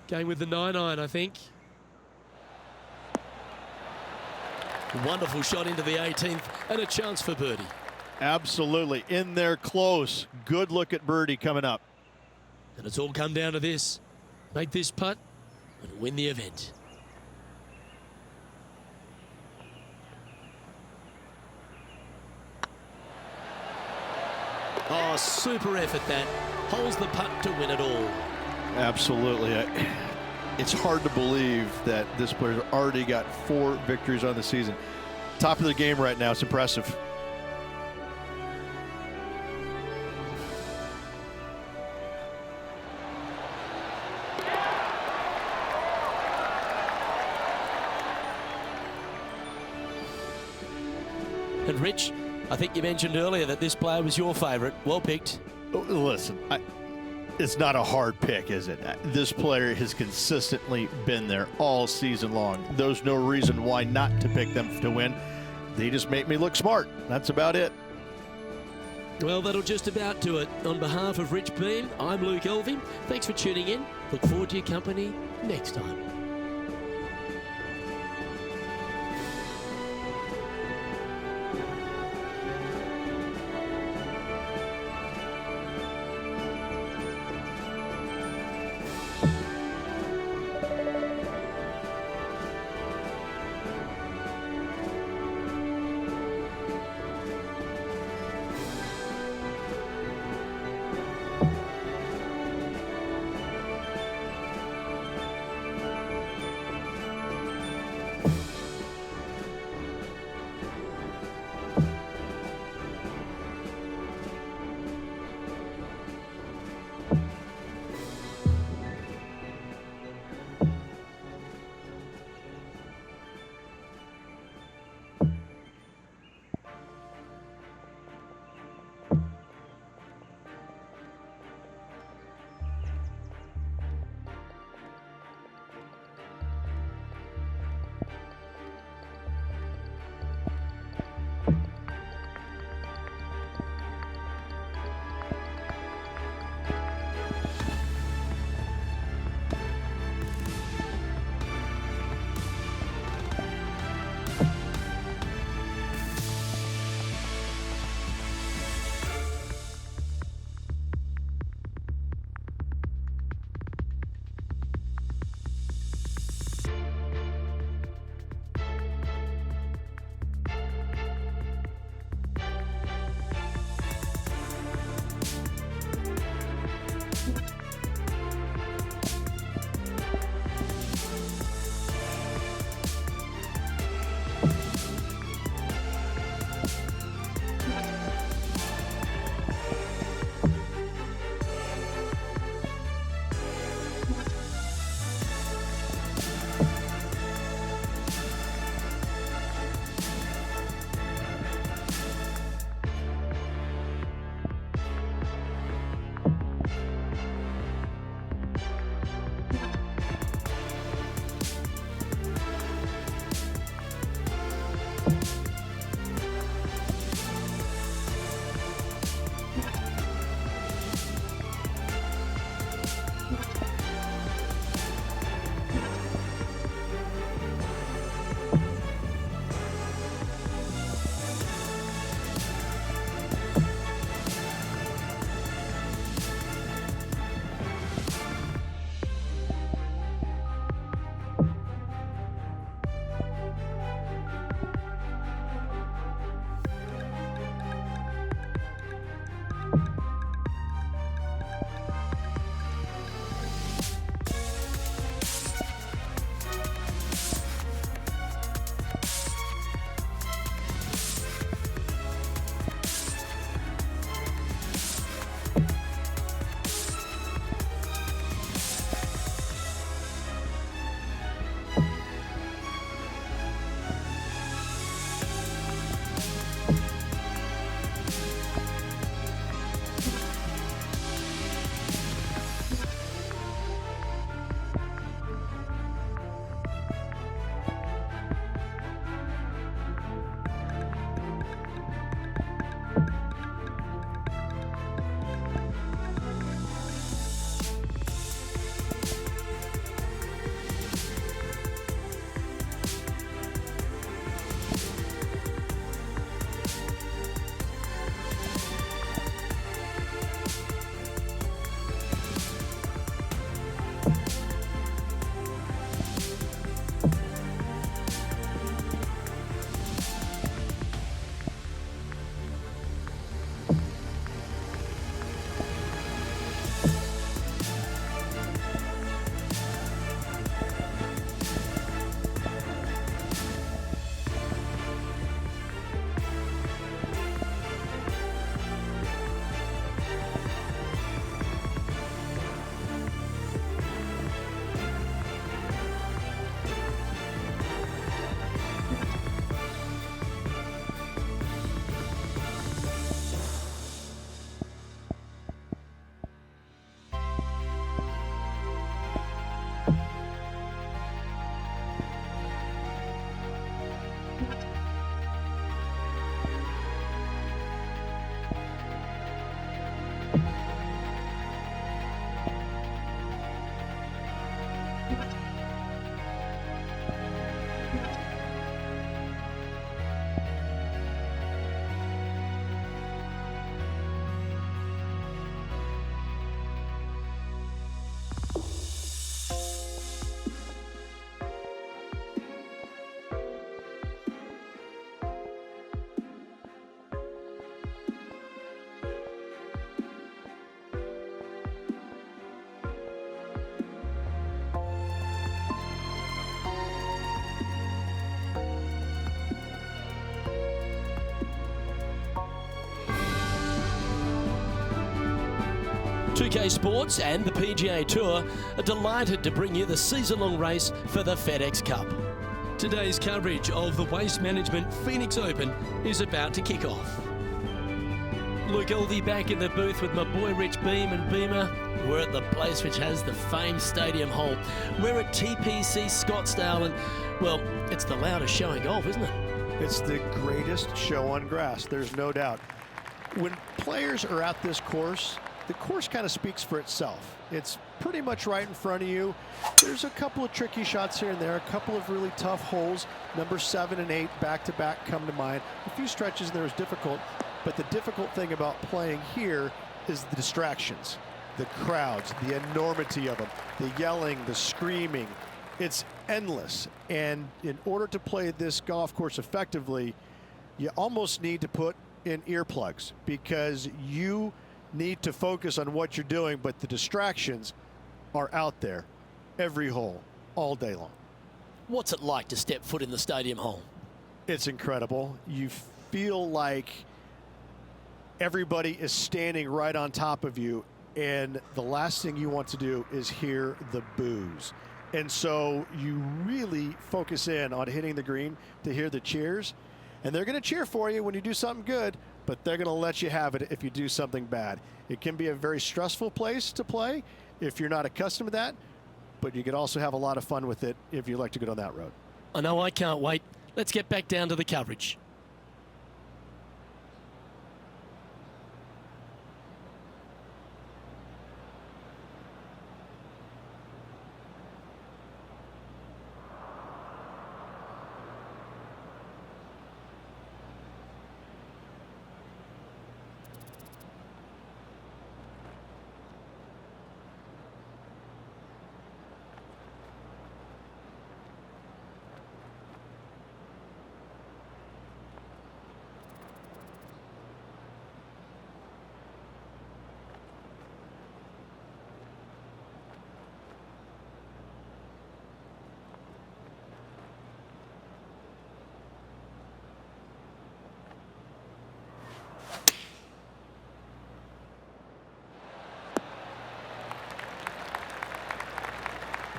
Going with the 9-iron, I think. Wonderful shot into the 18th and a chance for birdie. Absolutely. In there close. Good look at birdie coming up. And it's all come down to this. Make this putt and win the event. Oh, super effort that. Holds the putt to win it all. Absolutely. It's hard to believe that this player's already got 4 victories on the season. Top of the game right now. It's impressive. And Rich, I think you mentioned earlier that this player was your favourite. Well picked. Listen, it's not a hard pick, is it? This player has consistently been there all season long. There's no reason why not to pick them to win. They just make me look smart. That's about it. Well, that'll just about do it. On behalf of Rich Beam, I'm Luke Elving. Thanks for tuning in. Look forward to your company next time. 2K Sports and the PGA Tour are delighted to bring you the season-long race for the FedEx Cup. Today's coverage of the Waste Management Phoenix Open is about to kick off. Luke Elvey back in the booth with my boy Rich Beam and Beamer. We're at the place which has the famed stadium hole. We're at TPC Scottsdale, and, well, it's the loudest show in golf, isn't it? It's the greatest show on grass, there's no doubt. When players are at this course, the course kind of speaks for itself. It's pretty much right in front of you. There's a couple of tricky shots here and there, a couple of really tough holes. Number 7 and 8 back-to-back come to mind. A few stretches there is difficult, but the difficult thing about playing here is the distractions, the crowds, the enormity of them, the yelling, the screaming. It's endless, and in order to play this golf course effectively, you almost need to put in earplugs because you need to focus on what you're doing, but the distractions are out there every hole, all day long. What's it like to step foot in the stadium hole? It's incredible. You feel like everybody is standing right on top of you, and the last thing you want to do is hear the boos. And so you really focus in on hitting the green to hear the cheers, and they're going to cheer for you when you do something good, but they're going to let you have it if you do something bad. It can be a very stressful place to play if you're not accustomed to that, but you can also have a lot of fun with it if you like to go down that road. I know I can't wait. Let's get back down to the coverage.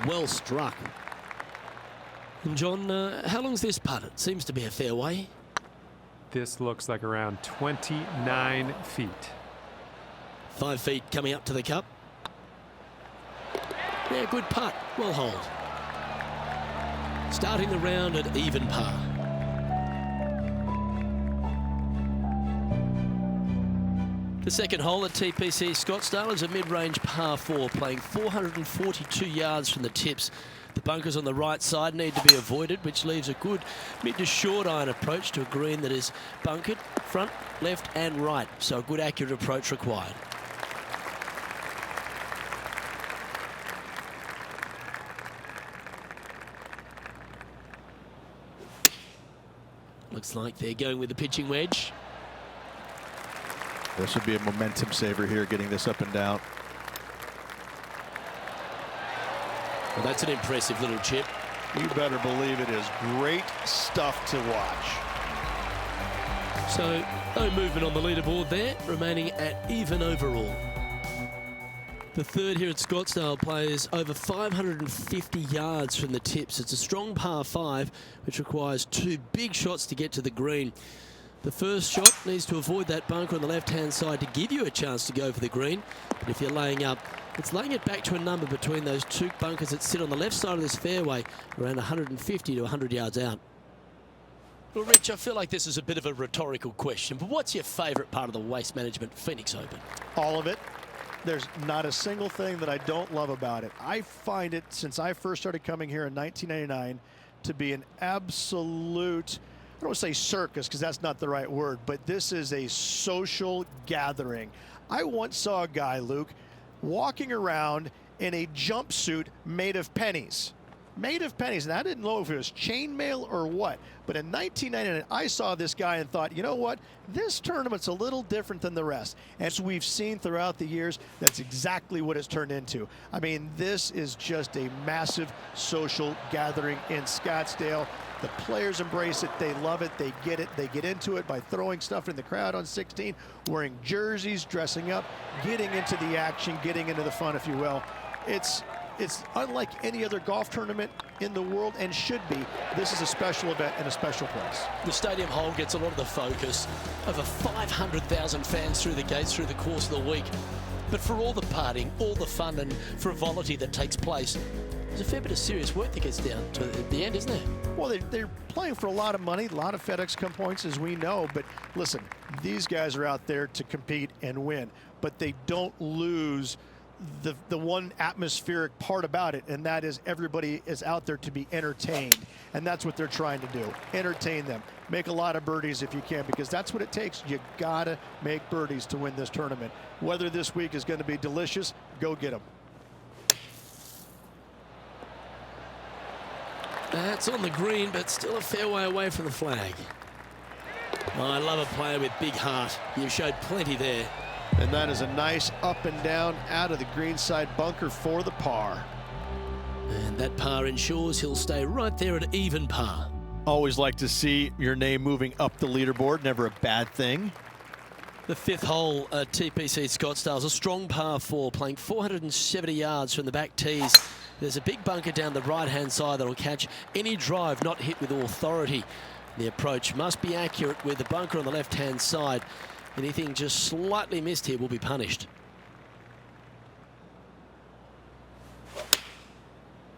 Well struck. And John, how long's this putt? It seems to be a fair way. This looks like around 29 feet. 5 feet coming up to the cup. Yeah, good putt. Well holed. Starting the round at even par. The second hole at TPC Scottsdale is a mid-range par 4, playing 442 yards from the tips. The bunkers on the right side need to be avoided, which leaves a good mid to short iron approach to a green that is bunkered front, left and right. So a good accurate approach required. Looks like they're going with the pitching wedge. This would be a momentum saver here, getting this up and down. Well, that's an impressive little chip. You better believe it is great stuff to watch. So no movement on the leaderboard there, remaining at even overall. The third here at Scottsdale plays over 550 yards from the tips. It's a strong par 5, which requires 2 big shots to get to the green. The first shot needs to avoid that bunker on the left-hand side to give you a chance to go for the green. But if you're laying up, it's laying it back to a number between those 2 bunkers that sit on the left side of this fairway, around 150 to 100 yards out. Well, Rich, I feel like this is a bit of a rhetorical question, but what's your favourite part of the Waste Management Phoenix Open? All of it. There's not a single thing that I don't love about it. I find it, since I first started coming here in 1999, to be an absolute, I don't want to say circus because that's not the right word, but this is a social gathering. I once saw a guy, Luke, walking around in a jumpsuit made of pennies. made of pennies. And I didn't know if it was chainmail or what. But in 1999, I saw this guy and thought, you know what? This tournament's a little different than the rest. As we've seen throughout the years, that's exactly what it's turned into. I mean, this is just a massive social gathering in Scottsdale. The players embrace it. They love it. They get it. They get into it by throwing stuff in the crowd on 16, wearing jerseys, dressing up, getting into the action, getting into the fun, if you will. It's unlike any other golf tournament in the world, and should be. This is a special event and a special place. The stadium hole gets a lot of the focus. Over 500,000 fans through the gates through the course of the week. But for all the partying, all the fun and frivolity that takes place, there's a fair bit of serious work that gets down to the end, isn't there? Well, they're playing for a lot of money, a lot of FedEx Cup points, as we know. But listen, these guys are out there to compete and win. But they don't lose the one atmospheric part about it, and that is everybody is out there to be entertained. And that's what they're trying to do. Entertain them. Make a lot of birdies if you can, because that's what it takes. You gotta make birdies to win this tournament. Whether this week is going to be delicious, go get them. That's on the green, but still a fair way away from the flag. Oh, I love a player with big heart. You've showed plenty there. And that is a nice up and down out of the greenside bunker for the par. And that par ensures he'll stay right there at even par. Always like to see your name moving up the leaderboard. Never a bad thing. The fifth hole at TPC Scottsdale is a strong par 4, playing 470 yards from the back tees. There's a big bunker down the right-hand side that will catch any drive not hit with authority. The approach must be accurate with the bunker on the left-hand side. Anything just slightly missed here will be punished.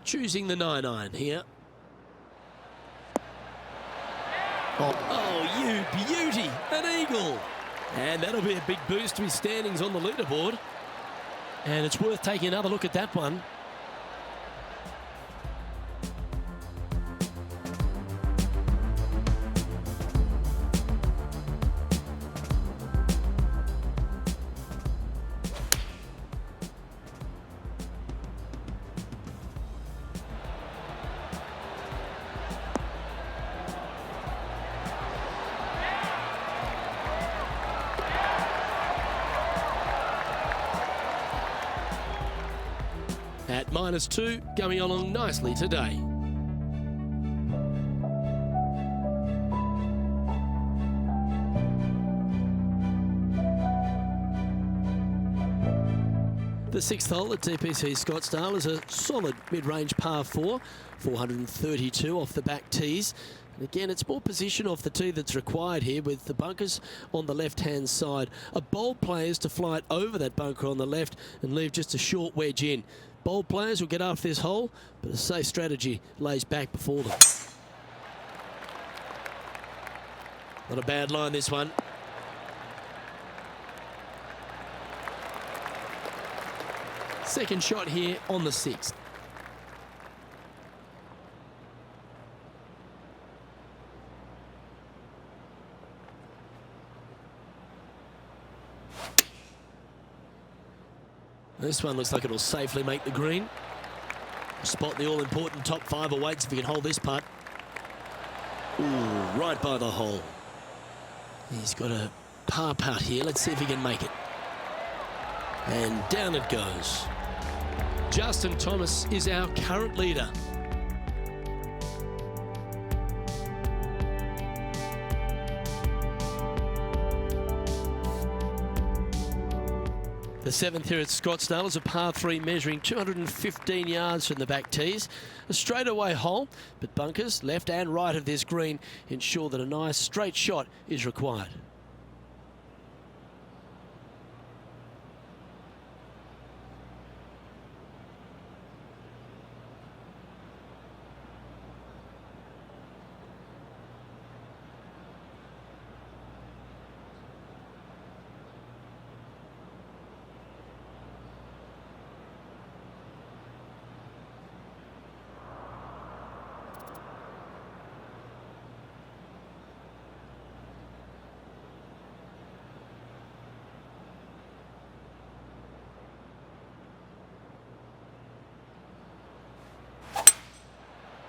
Choosing the 9-iron here. Oh, you beauty, an eagle. And that'll be a big boost to his standings on the leaderboard. And it's worth taking another look at that one. At -2, going along nicely today. The sixth hole at TPC Scottsdale is a solid mid-range par 4, 432 off the back tees. And again, it's more position off the tee that's required here, with the bunkers on the left-hand side. A bold player is to fly it over that bunker on the left and leave just a short wedge in. Bold players will get after this hole, but a safe strategy lays back before them. Not a bad line, this one. Second shot here on the 6th. This one looks like it'll safely make the green. Spot the all-important top 5 awaits if he can hold this putt. Ooh, right by the hole. He's got a par putt here. Let's see if he can make it. And down it goes. Justin Thomas is our current leader. The 7th here at Scottsdale is a par 3 measuring 215 yards from the back tees. A straightaway hole, but bunkers left and right of this green ensure that a nice straight shot is required.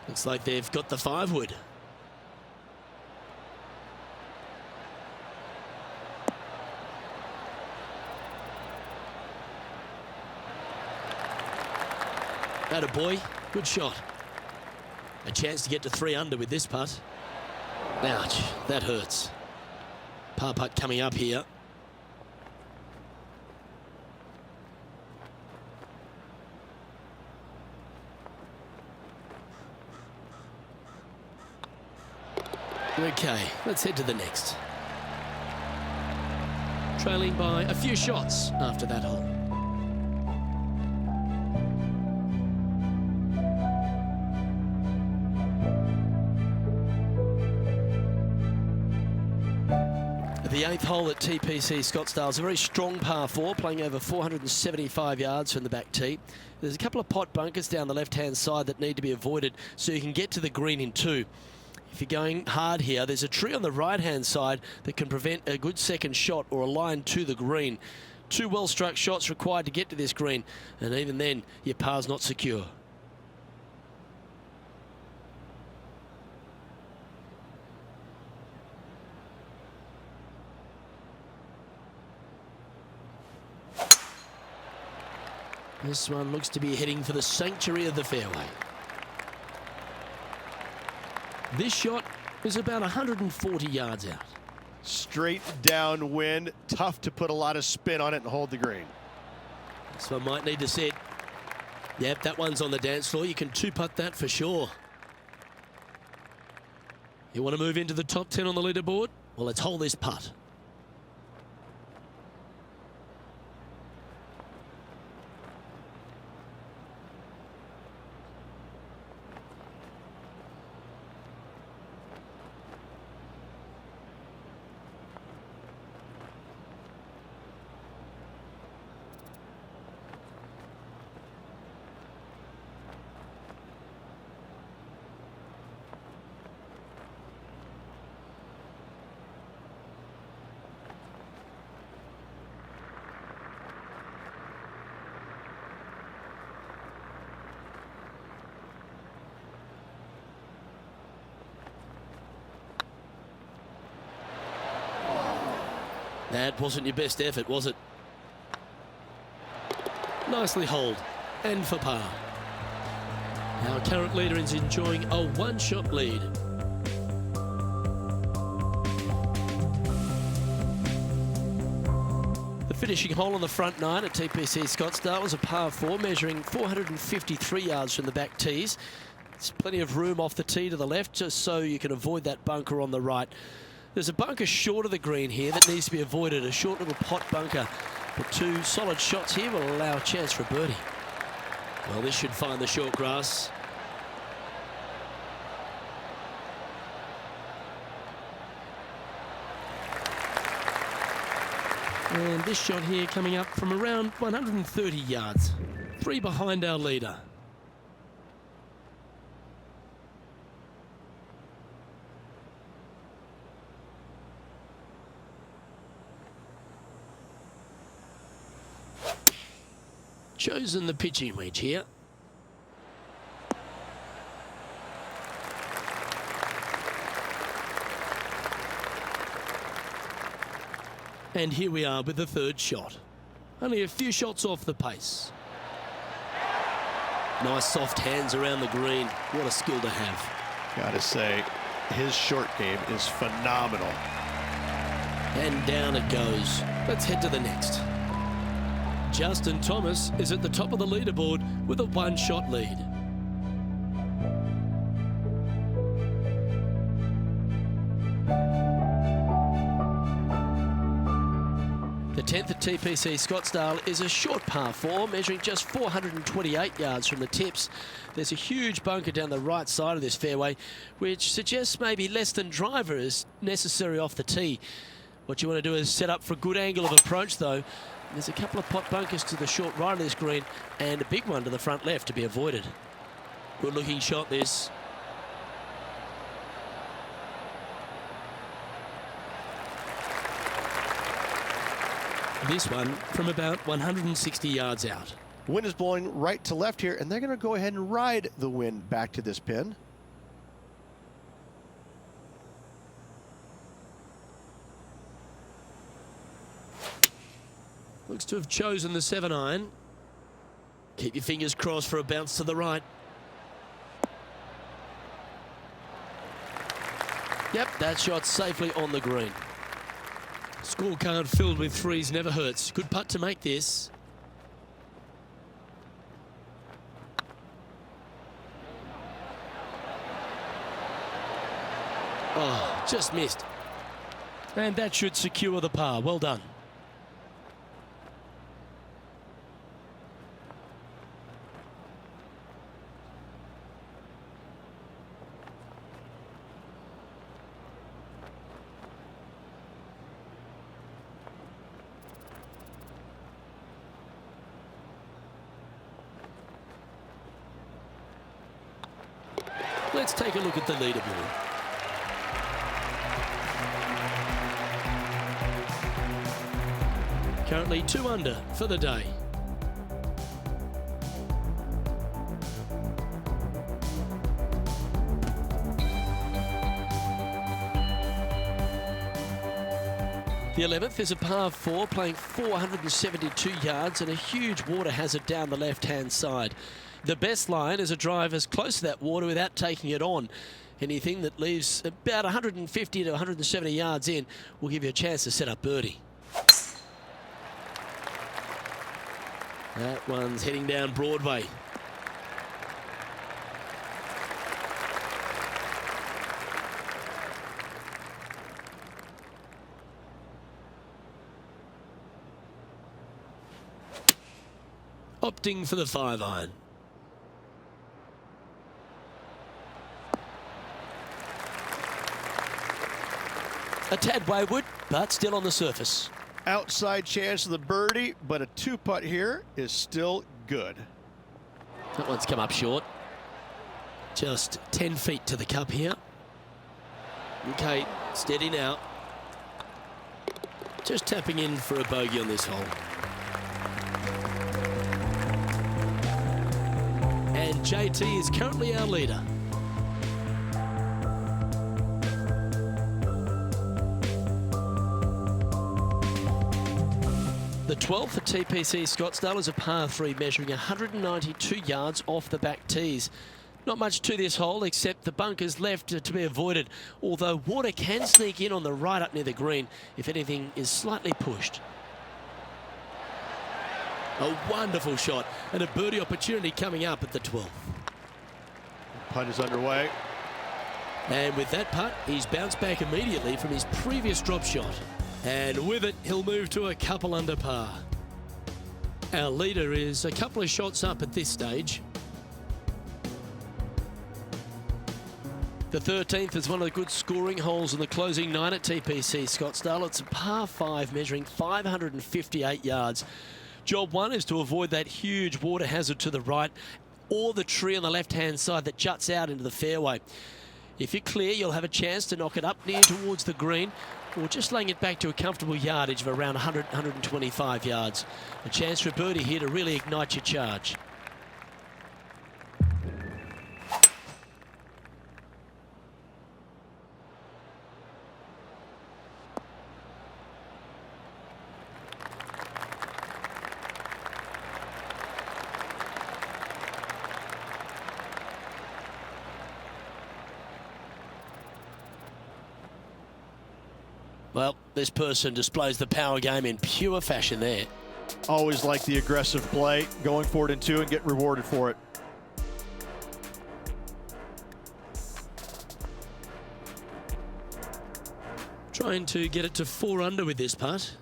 Looks like they've got the 5-wood. Atta boy, good shot. A chance to get to 3 under with this putt. Ouch, that hurts. Par putt coming up here. Okay, let's head to the next. Trailing by a few shots after that hole. The 8th hole at TPC Scottsdale is a very strong par 4, playing over 475 yards from the back tee. There's a couple of pot bunkers down the left-hand side that need to be avoided so you can get to the green in 2. If you're going hard here, there's a tree on the right-hand side that can prevent a good second shot or a line to the green. 2 well-struck shots required to get to this green, and even then, your par's not secure. This one looks to be heading for the sanctuary of the fairway. This shot is about 140 yards out. Straight downwind, tough to put a lot of spin on it and hold the green. This one might need to set. Yep, that one's on the dance floor. You can 2-putt that for sure. You want to move into the top 10 on the leaderboard? Well, let's hold this putt. That wasn't your best effort, was it? Nicely holed, and for par. Our current leader is enjoying a 1-shot lead. The finishing hole on the front 9 at TPC Scottsdale was a par 4, measuring 453 yards from the back tees. There's plenty of room off the tee to the left, just so you can avoid that bunker on the right. There's a bunker short of the green here that needs to be avoided, a short little pot bunker. But 2 solid shots here will allow a chance for a birdie. Well, this should find the short grass. And this shot here coming up from around 130 yards. 3 behind our leader. Chosen the pitching wedge here. And here we are with the 3rd shot. Only a few shots off the pace. Nice soft hands around the green. What a skill to have. Gotta say, his short game is phenomenal. And down it goes. Let's head to the next. Justin Thomas is at the top of the leaderboard with a 1-shot lead. The 10th at TPC Scottsdale is a short par 4, measuring just 428 yards from the tips. There's a huge bunker down the right side of this fairway, which suggests maybe less than driver is necessary off the tee. What you want to do is set up for a good angle of approach, though. There's a couple of pot bunkers to the short right of this green and a big one to the front left to be avoided. Good looking shot this. This one from about 160 yards out. Wind is blowing right to left here, and they're going to go ahead and ride the wind back to this pin. Looks to have chosen the 7-iron. Keep your fingers crossed for a bounce to the right. Yep, that shot safely on the green. Scorecard filled with threes never hurts. Good putt to make this. Oh, just missed. And that should secure the par. Well done. Let's take a look at the leaderboard. Currently 2 under for the day. The 11th is a par 4 playing 472 yards and a huge water hazard down the left-hand side. The best line is a drive as close to that water without taking it on. Anything that leaves about 150 to 170 yards in will give you a chance to set up birdie. That one's heading down Broadway. Opting for the 5-iron. A tad wayward, but still on the surface. Outside chance of the birdie, but a 2-putt here is still good. That one's come up short. Just 10 feet to the cup here. Okay, steady now. Just tapping in for a bogey on this hole. And JT is currently our leader. The 12th at TPC Scottsdale is a par 3 measuring 192 yards off the back tees. Not much to this hole except the bunkers left to be avoided, although water can sneak in on the right up near the green if anything is slightly pushed. A wonderful shot and a birdie opportunity coming up at the 12th. Putt is underway. And with that putt, he's bounced back immediately from his previous drop shot. And with it, he'll move to a couple under par. Our leader is a couple of shots up at this stage. The 13th is one of the good scoring holes in the closing 9 at TPC Scottsdale. It's a par 5 measuring 558 yards. Job 1 is to avoid that huge water hazard to the right or the tree on the left-hand side that juts out into the fairway. If you're clear, you'll have a chance to knock it up near towards the green or just laying it back to a comfortable yardage of around 100, 125 yards. A chance for a birdie here to really ignite your charge. Well, this person displays the power game in pure fashion there. Always like the aggressive play, going for it in 2 and get rewarded for it. Trying to get it to 4 under with this putt.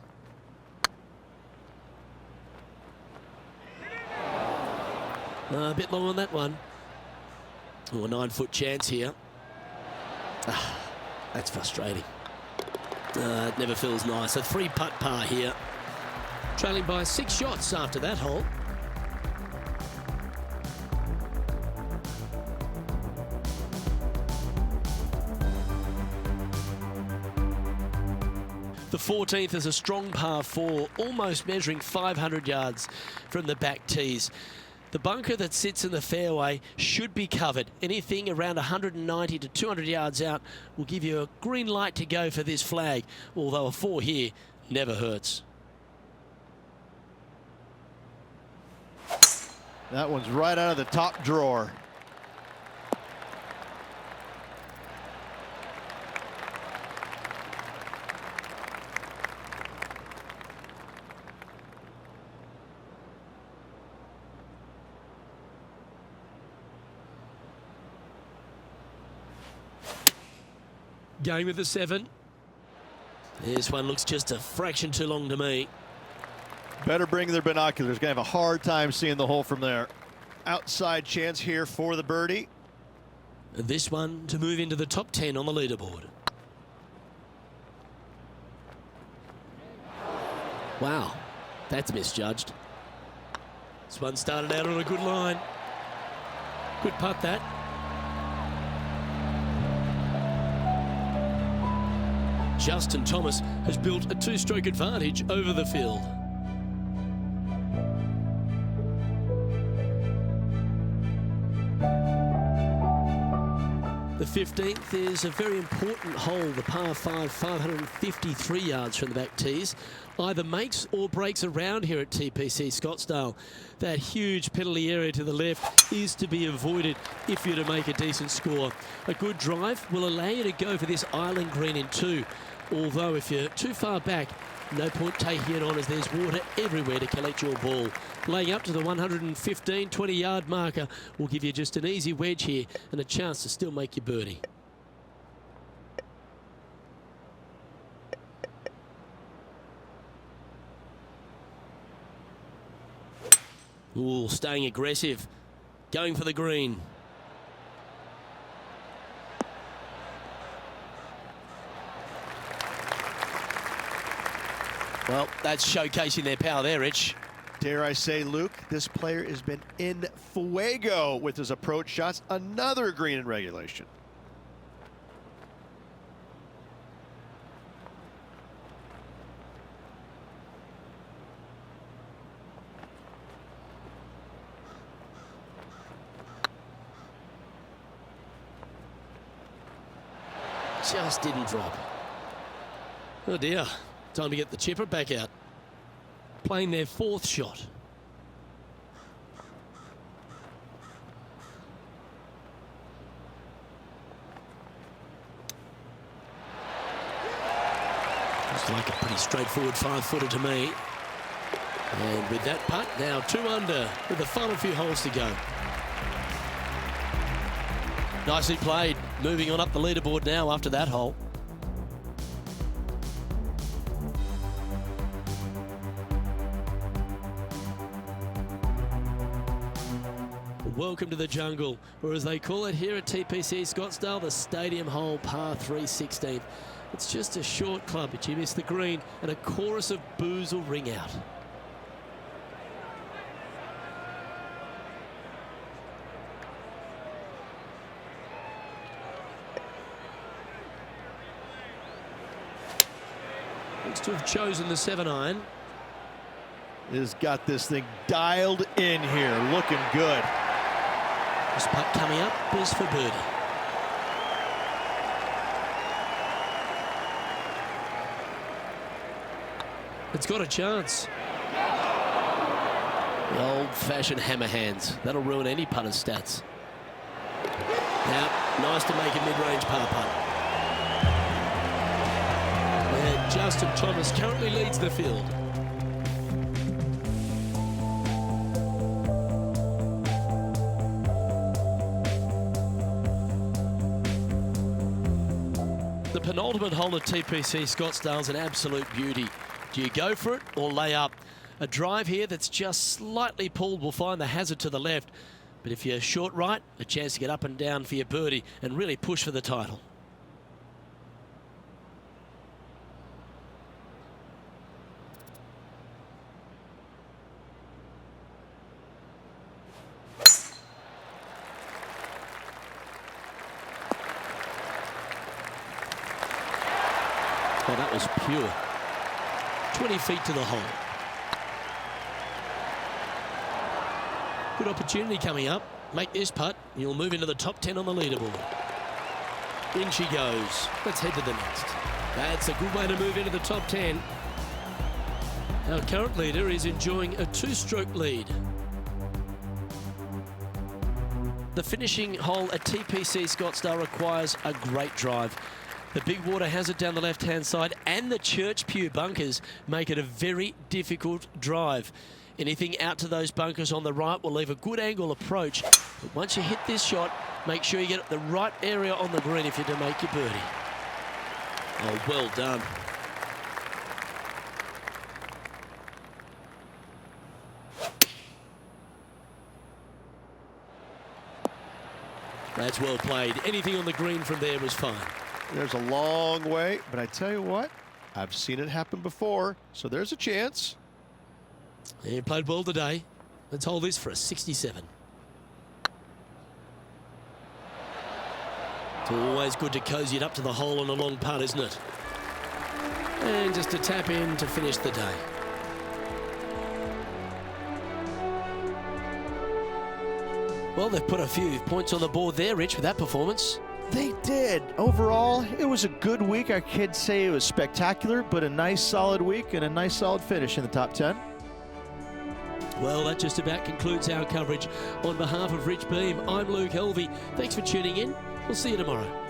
A bit long on that one. Oh, a 9-foot chance here. That's frustrating. It never feels nice. A 3-putt par here. Trailing by 6 shots after that hole. The 14th is a strong par 4, almost measuring 500 yards from the back tees. The bunker that sits in the fairway should be covered. Anything around 190 to 200 yards out will give you a green light to go for this flag, although a 4 here never hurts. That one's right out of the top drawer. Going with the 7. This one looks just a fraction too long to me. Better bring their binoculars. Gonna have a hard time seeing the hole from there. Outside chance here for the birdie. This one to move into the top 10 on the leaderboard. Wow, that's misjudged. This one started out on a good line. Good putt that. Justin Thomas has built a two-stroke advantage over the field. The 15th is a very important hole, the par 5, 553 yards from the back tees. Either makes or breaks around here at TPC Scottsdale. That huge penalty area to the left is to be avoided if you're to make a decent score. A good drive will allow you to go for this island green in 2. Although if you're too far back, no point taking it on as there's water everywhere to collect your ball. Laying up to the 115, 20-yard marker will give you just an easy wedge here and a chance to still make your birdie. Ooh, staying aggressive. Going for the green. Well, that's showcasing their power there, Rich. Dare I say, Luke, this player has been in fuego with his approach shots. Another green in regulation. Just didn't drop. Oh dear. Time to get the chipper back out. Playing their 4th shot. Looks like a pretty straightforward 5-footer to me. And with that putt, now 2 under with the final few holes to go. Nicely played. Moving on up the leaderboard now after that hole. Welcome to the jungle, or as they call it here at TPC Scottsdale, the Stadium Hole par 3 16th. It's just a short club, but you miss the green, and a chorus of boos will ring out. Looks to have chosen the 7-iron. Has got this thing dialed in here, looking good. This putt coming up is for birdie. It's got a chance. The old-fashioned hammer hands. That'll ruin any putter's stats. Now, nice to make a mid-range par putt. And Justin Thomas currently leads the field. The penultimate hole at TPC Scottsdale's an absolute beauty. Do you go for it or lay up? A drive here that's just slightly pulled will find the hazard to the left. But if you're short right, a chance to get up and down for your birdie and really push for the title. Oh, that was pure. 20 feet to the hole. Good opportunity coming up. Make this putt, and you'll move into the top 10 on the leaderboard. In she goes. Let's head to the next. That's a good way to move into the top 10. Our current leader is enjoying a 2-stroke lead. the finishing hole at TPC Scottsdale requires a great drive. The big water hazard down the left-hand side and the Church Pew bunkers make it a very difficult drive. Anything out to those bunkers on the right will leave a good angle approach. But once you hit this shot, make sure you get the right area on the green if you're to make your birdie. Oh, well done. That's well played. Anything on the green from there was fine. There's a long way, but I tell you what, I've seen it happen before, so there's a chance. He played well today. Let's hold this for a 67. It's always good to cozy it up to the hole on a long putt, isn't it? And just to tap in to finish the day. Well, they've put a few points on the board there, Rich, with that performance. They did. Overall, it was a good week. I can't say it was spectacular, but a nice solid week and a nice solid finish in the top 10. Well, that just about concludes our coverage. On behalf of Rich Beam, I'm Luke Helvey. Thanks for tuning in. We'll see you tomorrow.